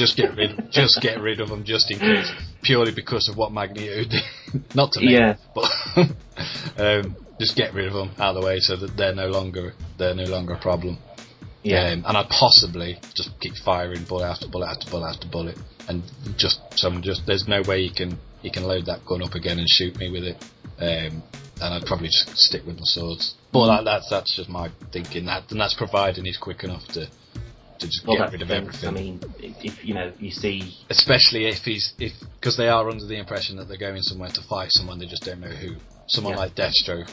rid of them, just in case. Purely because of what Magneto did, not to me, but just get rid of them out of the way so that they're no longer a problem. Yeah, and I'd possibly just keep firing bullet after bullet after bullet after bullet, and there's no way he can load that gun up again and shoot me with it. And I'd probably just stick with my swords. But that's just my thinking. And that's providing he's quick enough to just get rid of everything. I mean, if you see, especially because they are under the impression that they're going somewhere to fight someone, they just don't know who. Someone like Deathstroke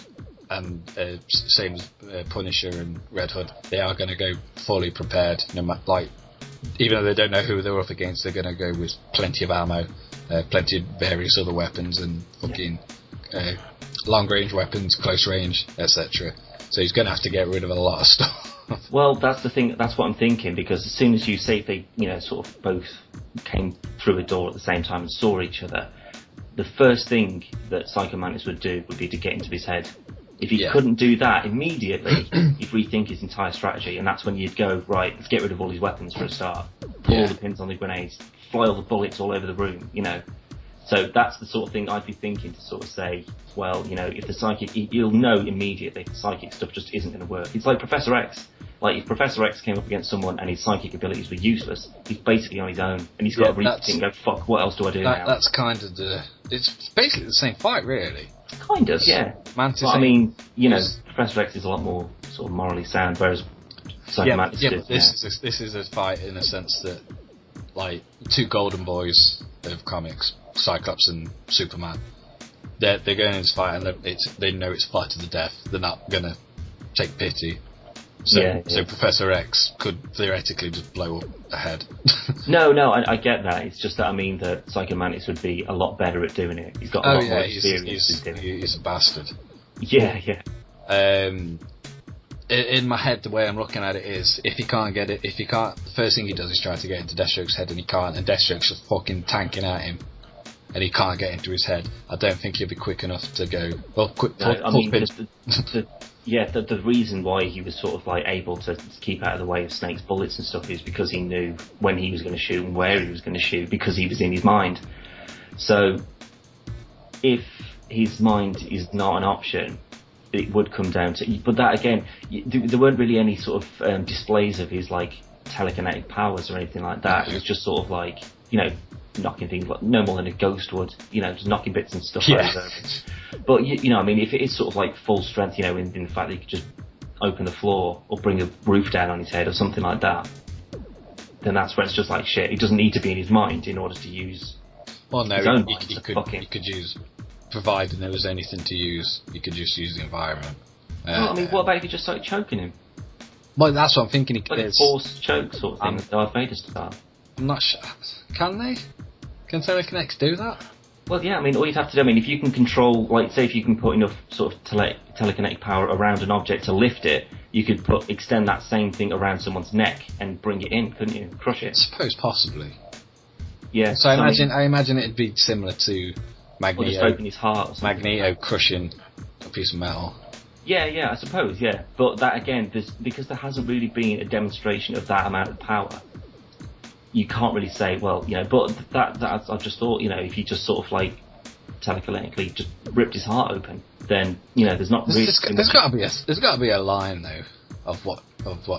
and same as Punisher and Red Hood, they are going to go fully prepared. Even though they don't know who they're up against, they're going to go with plenty of ammo, plenty of various other weapons, and fucking long range weapons, close range, etc. So he's going to have to get rid of a lot of stuff. Well, that's the thing. That's what I'm thinking, because as soon as you say they, sort of both came through a door at the same time and saw each other, the first thing that Psycho Mantis would do would be to get into his head. If he couldn't do that immediately, he'd rethink his entire strategy, and that's when you'd go, right, let's get rid of all his weapons for a start. Pull all the pins on the grenades, fly all the bullets all over the room, So that's the sort of thing I'd be thinking, to sort of say, well, if the psychic, you'll know immediately the psychic stuff just isn't going to work. It's like Professor X. Like, if Professor X came up against someone and his psychic abilities were useless, he's basically on his own, and he's got to rethink and go, fuck, what else do I do now? That's kind of it's basically the same fight, really. Kind of, yeah. Mantis. But, Professor X is a lot more sort of morally sound, whereas Psycho Mantis is. But this is a fight in a sense that, like, two golden boys of comics, Cyclops and Superman, they're going in this fight, and they know it's a fight to the death. They're not going to take pity. So Professor X could theoretically just blow up a head. No, I get that. It's just that that Psycho Mantis would be a lot better at doing it. He's got a lot more experience in doing it. He's a bastard. Yeah. In my head, the way I'm looking at it is, the first thing he does is try to get into Deathstroke's head, and he can't, and Deathstroke's just fucking tanking at him, and he can't get into his head. I don't think he'll be quick enough to go, the reason why he was sort of like able to keep out of the way of Snake's bullets and stuff is because he knew when he was going to shoot and where he was going to shoot, because he was in his mind. So if his mind is not an option, it would come down to... But that, again, there weren't really any sort of displays of his, like, telekinetic powers or anything like that. It was just sort of like, knocking things, like, no more than a ghost would, just knocking bits and stuff over. But, if it is sort of like full strength, in the fact that he could just open the floor or bring a roof down on his head or something like that, then that's where it's just like, shit, he doesn't need to be in his mind in order to use his own mind. He could use... Provided there was anything to use, you could just use the environment. What about if you just started choking him? Well, that's what I'm thinking. Like a forced choke sort of thing, with Darth Vader style. I'm not sure. Can they? Can telekinetics do that? Well, yeah, all you'd have to do, if you can control, like, say if you can put enough sort of telekinetic power around an object to lift it, you could extend that same thing around someone's neck and bring it in, couldn't you? Crush it. I suppose, possibly. Yeah. So I imagine it'd be similar to Magneto, or just open his heart or something. Magneto crushing a piece of metal. Yeah, I suppose, yeah. But that, again, because there hasn't really been a demonstration of that amount of power, you can't really say, well, but that I just thought, if you just sort of like telekinetically just ripped his heart open, then, there's not really... There's got to be a line, though, of what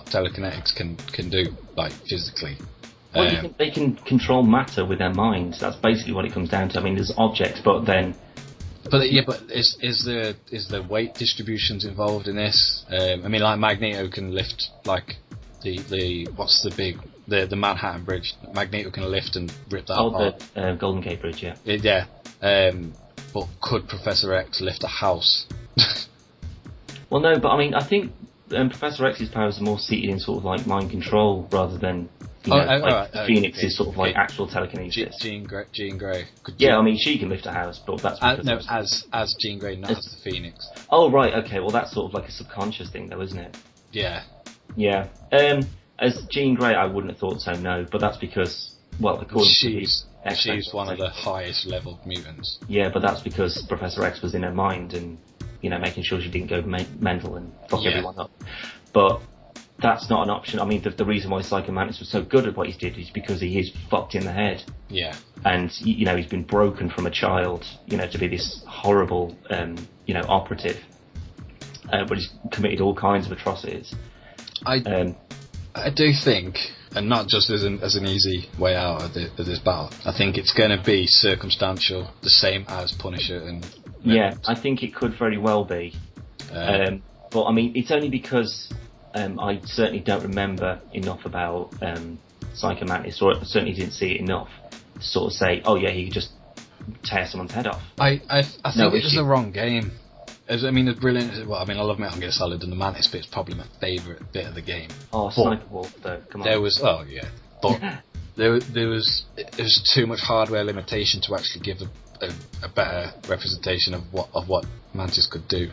telekinetics can do, like, physically. Well, they can control matter with their minds. That's basically what it comes down to. there's objects, but then... But is there weight distributions involved in this? Like Magneto can lift, like, the Manhattan Bridge. Magneto can lift and rip that apart. The Golden Gate Bridge, yeah. Yeah. But could Professor X lift a house? Well, no, but I think Professor X's powers are more seated in sort of like mind control rather than... Phoenix is sort of like actual telekinesis. Jean Grey. She can lift a house, but that's because as Jean Grey, not as the Phoenix. Oh right, okay. Well, that's sort of like a subconscious thing, though, isn't it? Yeah. Yeah. As Jean Grey, I wouldn't have thought so. No, but that's because, well, according she's one of the highest level mutants. Yeah, but that's because Professor X was in her mind and making sure she didn't go mental and fuck everyone up. But that's not an option. The reason why Psycho Mantis was so good at what he did is because he is fucked in the head. Yeah. And, he's been broken from a child, to be this horrible, operative. But he's committed all kinds of atrocities. I do think, and not just as an easy way out of this battle, I think it's going to be circumstantial, the same as Punisher and... Yeah, I think it could very well be. But, it's only because... I certainly don't remember enough about Psycho Mantis, or I certainly didn't see it enough to sort of say, oh yeah, he could just tear someone's head off. I think it was the wrong game. As brilliant as I love Metal Gear Solid, and the Mantis bit's probably my favourite bit of the game. Oh, Sniper Wolf, though, come on. There was, but there was too much hardware limitation to actually give a better representation of what Mantis could do.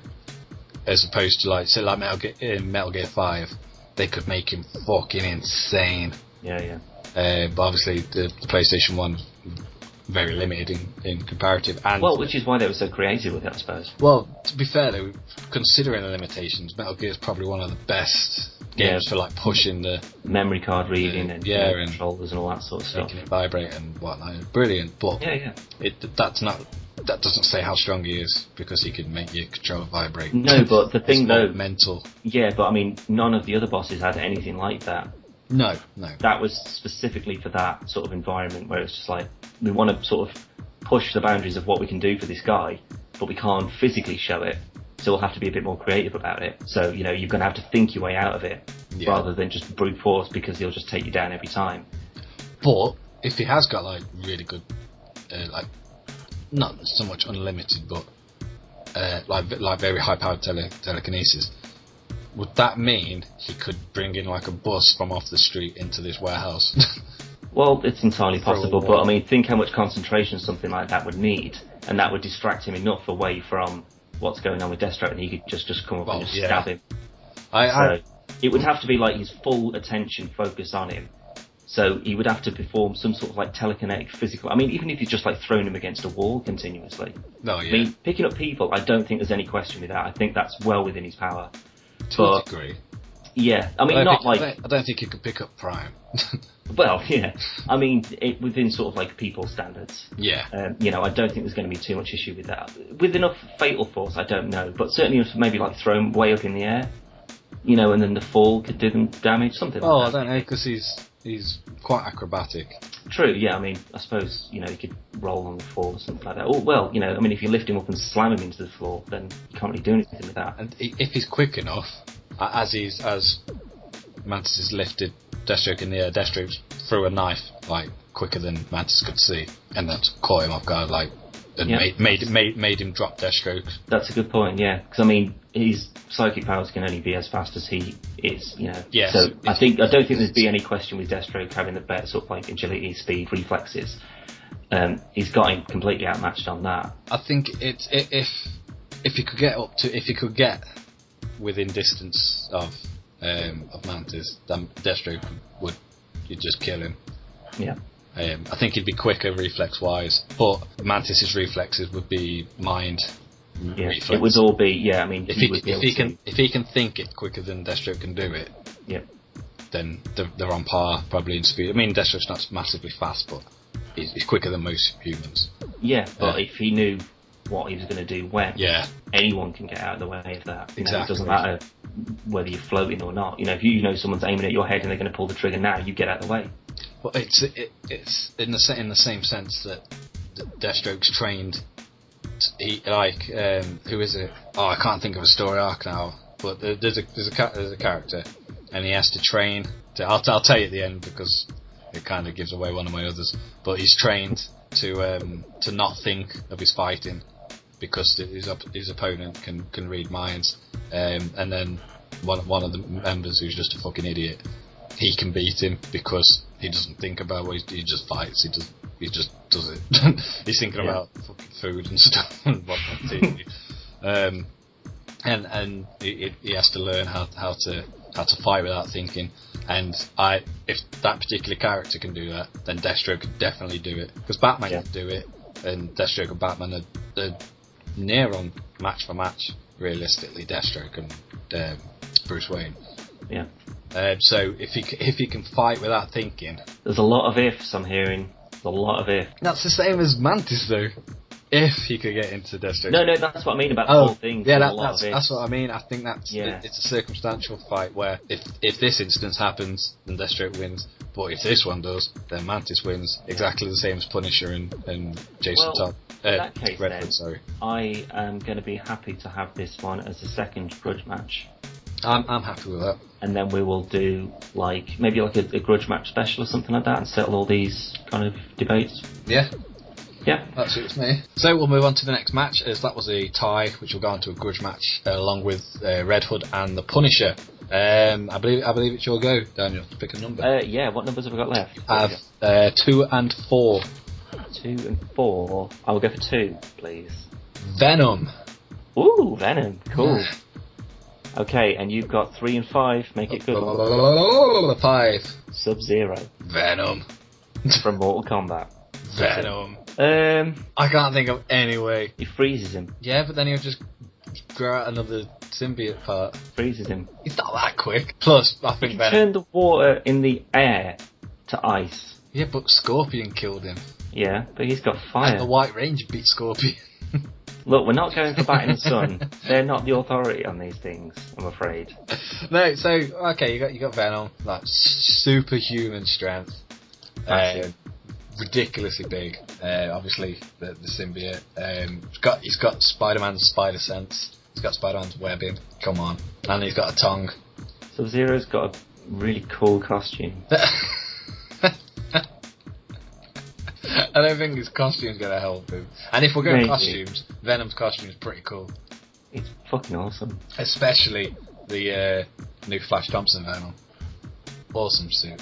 as opposed to like say like Metal Gear 5, they could make him fucking insane. Yeah. But obviously the PlayStation 1 very limited in comparative, and which is why they were so creative with it, I suppose. Well, to be fair though, considering the limitations, Metal Gear is probably one of the best games for like pushing the memory card reading and and controllers and all that sort of stuff, making it vibrate and whatnot. Brilliant, but that doesn't say how strong he is, because he can make your controller vibrate. No, but the thing though, mental. Yeah, but I mean, none of the other bosses had anything like that. No. That was specifically for that sort of environment where it's just like, we want to sort of push the boundaries of what we can do for this guy, but we can't physically show it, so we'll have to be a bit more creative about it. So, you're going to have to think your way out of it, rather than just brute force, because he'll just take you down every time. But, if he has got, like, really good, like, not so much unlimited, but, like very high-powered telekinesis, would that mean he could bring in like a bus from off the street into this warehouse? Well, it's entirely possible, but I mean, think how much concentration something like that would need, and that would distract him enough away from what's going on with Deathstroke, and he could just come up and just stab him. It would have to be like his full attention focus on him. So he would have to perform some sort of like telekinetic physical. I mean, even if you just like thrown him against a wall continuously. I mean, picking up people, I don't think there's any question with that. I think that's well within his power. To a degree. Yeah, I mean, I don't think you could pick up Prime. Well, yeah. I mean, within sort of like people standards. Yeah. I don't think there's going to be too much issue with that. With enough fatal force, I don't know. But certainly if maybe like throw him way up in the air, and then the fall could do them damage, something like that. Oh, I don't know, because he's quite acrobatic. True, yeah, I mean, I suppose, he could roll on the floor or something like that. Or, well, I mean, if you lift him up and slam him into the floor, then you can't really do anything with that. And if he's quick enough, as Mantis is lifted Deathstroke in the air, Deathstroke threw a knife, like, quicker than Mantis could see, and that's caught him off guard, like, and made him drop Deathstroke. That's a good point, yeah. Because, I mean, his psychic powers can only be as fast as he is, Yes, so I don't think there'd be any question with Deathstroke having the better sort of like agility, speed, reflexes. He's got him completely outmatched on that. I think if he could get within distance of Mantis, then Deathstroke you'd just kill him. Yeah. I think he'd be quicker reflex-wise, but Mantis's reflexes would be mind reflex. It would all be, yeah, I mean... If he can think it quicker than Deathstroke can do it, then they're on par, probably, in speed. I mean, Deathstroke's not massively fast, but he's quicker than most humans. Yeah, but if he knew what he was going to do when, anyone can get out of the way of that. Exactly. It doesn't matter whether you're floating or not. If you know someone's aiming at your head and they're going to pull the trigger now, you get out of the way. Well, it's in the same sense that Deathstroke's trained. Who is it? Oh, I can't think of a story arc now. But there's a character, and he has to train. I'll tell you at the end, because it kind of gives away one of my others. But he's trained to not think of his fighting, because his opponent can read minds. And then one of the members, who's just a fucking idiot, he can beat him because he doesn't think about what he just fights. He just does it. He's thinking about fucking food and stuff and whatnot. And he has to learn how to fight without thinking. And if that particular character can do that, then Deathstroke could definitely do it, because Batman can do it, and Deathstroke and Batman are near on match for match, realistically. Deathstroke and Bruce Wayne. Yeah. So if he can fight without thinking, there's a lot of ifs I'm hearing. There's a lot of ifs. That's the same as Mantis though. If he could get into Deathstroke. No, that's what I mean about the whole thing. Yeah, that's what I mean. I think it's a circumstantial fight where if this instance happens, then Deathstroke wins. But if this one does, then Mantis wins. Exactly the same as Punisher and Jason Todd. In that case, Redford, sorry. I am going to be happy to have this one as a second grudge match. I'm happy with that. And then we will do maybe a grudge match special or something like that, and settle all these kind of debates. Yeah. Yeah. That suits me. So we'll move on to the next match, as that was a tie, which will go on to a grudge match along with Red Hood and the Punisher. I believe it's your go, Daniel, to pick a number. Yeah, what numbers have we got left? I have 2 and 4. 2 and 4. I will go for 2, please. Venom. Ooh, Venom. Cool. Okay, and you've got 3 and 5. Make it good. 5. Sub-Zero. Venom. From Mortal Kombat. Venom. I can't think of any way. He freezes him. Yeah, but then he'll just grow out another symbiote part. Freezes him. He's not that quick. Plus, I think Venom... Turn the water in the air to ice. Yeah, but Scorpion killed him. Yeah, but he's got fire. And the White Ranger beat Scorpion. Look, we're not going for Bat in the Sun. They're not the authority on these things, I'm afraid. No, so okay, you got Venom, like superhuman strength, ridiculously big. Obviously, the symbiote. He's got Spider-Man's spider sense. He's got Spider-Man's webbing. Come on, and he's got a tongue. Sub-Zero's got a really cool costume. I don't think his costume's going to help him. And if we're going costumes, Venom's costume is pretty cool. It's fucking awesome. Especially the new Flash Thompson Venom. Awesome suit.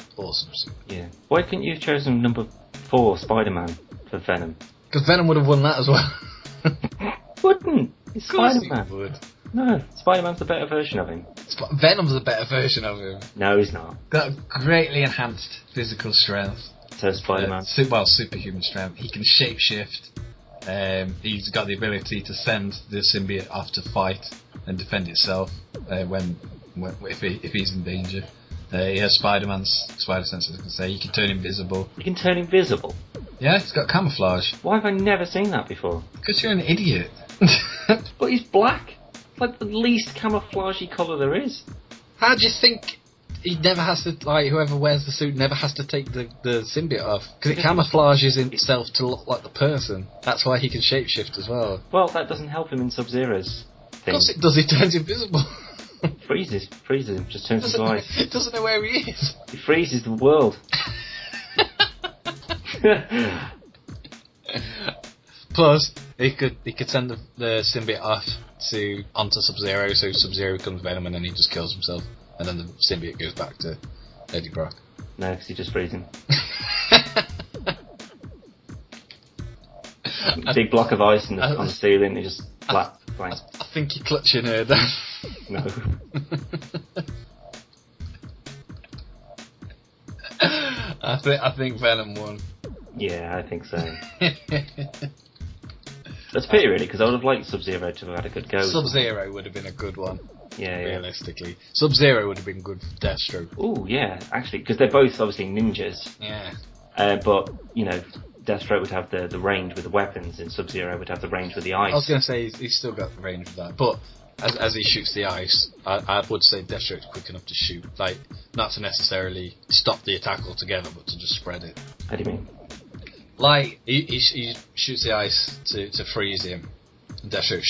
Yeah. Why couldn't you have chosen number 4, Spider-Man, for Venom? Because Venom would have won that as well. Wouldn't. It's Spider-Man. He would. No, Spider-Man's the better version of him. Venom's the better version of him. No, he's not. Got greatly enhanced physical strength. So Spider-Man. Superhuman strength. He can shapeshift. He's got the ability to send the symbiote off to fight and defend itself if he's in danger. He has Spider-Man's spider sense, as I can say. He can turn invisible. He can turn invisible? Yeah, he's got camouflage. Why have I never seen that before? Because you're an idiot. But he's black. It's like the least camouflagey colour there is. How do you think he never has to, like, whoever wears the suit never has to take the symbiote off? Because it camouflages itself to look like the person. That's why he can shapeshift as well. Well, that doesn't help him in Sub-Zero's thing. Of course it does, he turns invisible. Freezes him, just turns his life. He doesn't know where he is. He freezes the world. Plus, he could send the symbiote off onto Sub-Zero, so Sub-Zero becomes Venom and then he just kills himself. And then the symbiote goes back to Eddie Brock. No, because he just frees him. A big block of ice on the ceiling, he just flat. I think you're clutching her there. No. I think Venom won. Yeah, I think so. That's a pity, really, because I would have liked Sub-Zero to have had a good go. Sub-Zero would have been a good one. Yeah, realistically. Sub-Zero would have been good for Deathstroke. Oh, yeah, actually, because they're both obviously ninjas. Yeah. But, you know, Deathstroke would have the range with the weapons, and Sub-Zero would have the range with the ice. I was going to say he's still got the range with that, but as he shoots the ice, I would say Deathstroke's quick enough to shoot. Like, not to necessarily stop the attack altogether, but to just spread it. How do you mean? Like, he shoots the ice to freeze him. And Deathstroke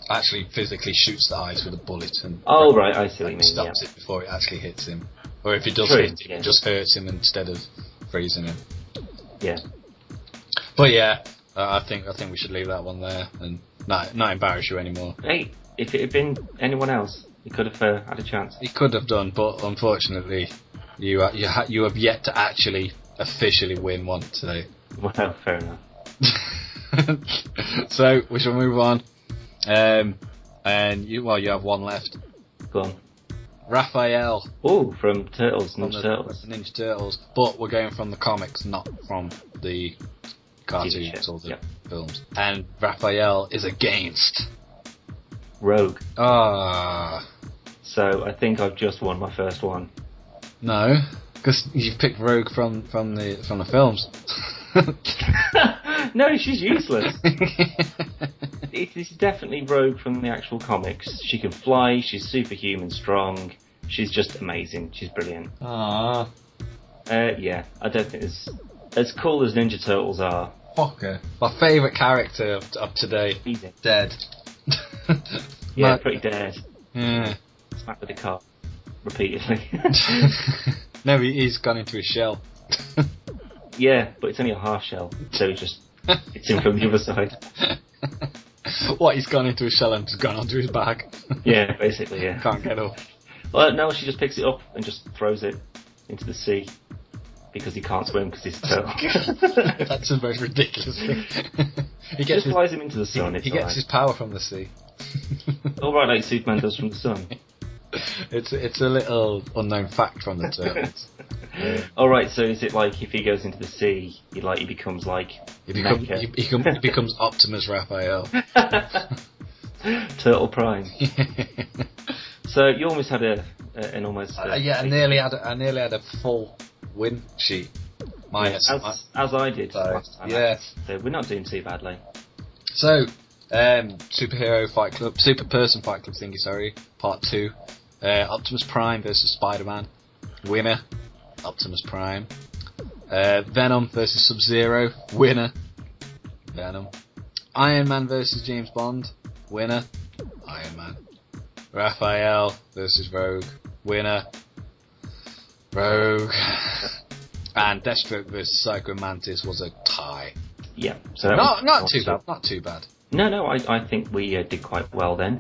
actually physically shoots the ice with a bullet. And right, I see what you mean. Stops it before it actually hits him. Or if it does hit him, it just hurts him instead of freezing him. Yeah. But yeah, I think we should leave that one there and not embarrass you anymore. Hey, if it had been anyone else, he could have had a chance. He could have done, but unfortunately, you have yet to actually officially win one today. Well, fair enough. So we shall move on. And you have one left. Go on. Raphael. Oh, from Ninja Turtles. Ninja Turtles. But we're going from the comics, not from the cartoons or the films. And Raphael is against Rogue. Ah. So I think I've just won my first one. No, because you've picked Rogue from the films. No, she's useless. This is definitely Rogue from the actual comics. She can fly, she's superhuman strong, she's just amazing, she's brilliant. Ah. Yeah, I don't think it's as cool as Ninja Turtles are. Fuck her. My favourite character of today. Easy. Dead. Yeah, pretty dead. Yeah. Smacked with a car. Repeatedly. No, he's gone into his shell. Yeah, but it's only a half shell, so it's in from the other side. What, he's gone into his shell and just gone onto his back? Yeah, basically, yeah. Can't get up. Well, no, she just picks it up and just throws it into the sea. Because he can't swim because he's a turtle. That's the most ridiculous thing. He just flies him into the sun. He gets his power from the sea. All right, like Superman does from the sun. It's a little unknown fact from the Turtles. Alright, so is it like if he goes into the sea, he becomes like he becomes Optimus Raphael. Turtle Prime. So you almost had an almost. I nearly had a full win sheet. Minus as I did last time. Yeah. So we're not doing too badly. So, Super Person Fight Club thingy, sorry, part 2. Optimus Prime versus Spider-Man. Winner, Optimus Prime. Venom versus Sub-Zero. Winner, Venom. Iron Man versus James Bond. Winner, Iron Man. Raphael versus Rogue. Winner, Rogue. And Deathstroke versus Psycho Mantis was a tie. Yeah. So not too bad. No, I think we did quite well then.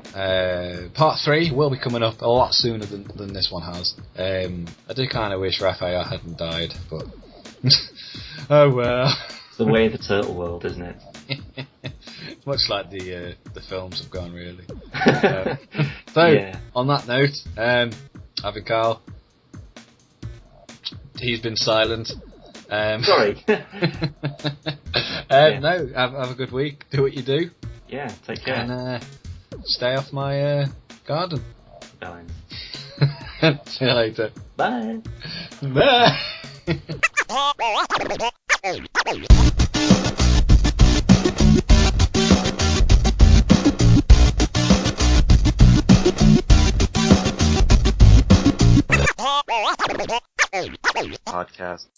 Part 3 will be coming up a lot sooner than this one has. I do kind of wish Raphael hadn't died, but oh well. It's the way of the turtle world, isn't it? Much like the films have gone, really. On that note, I've been Carl. He's been silent. Sorry. No, have a good week. Do what you do. Yeah, take care. And stay off my garden. Bye. See you later. Bye. Bye. Podcast.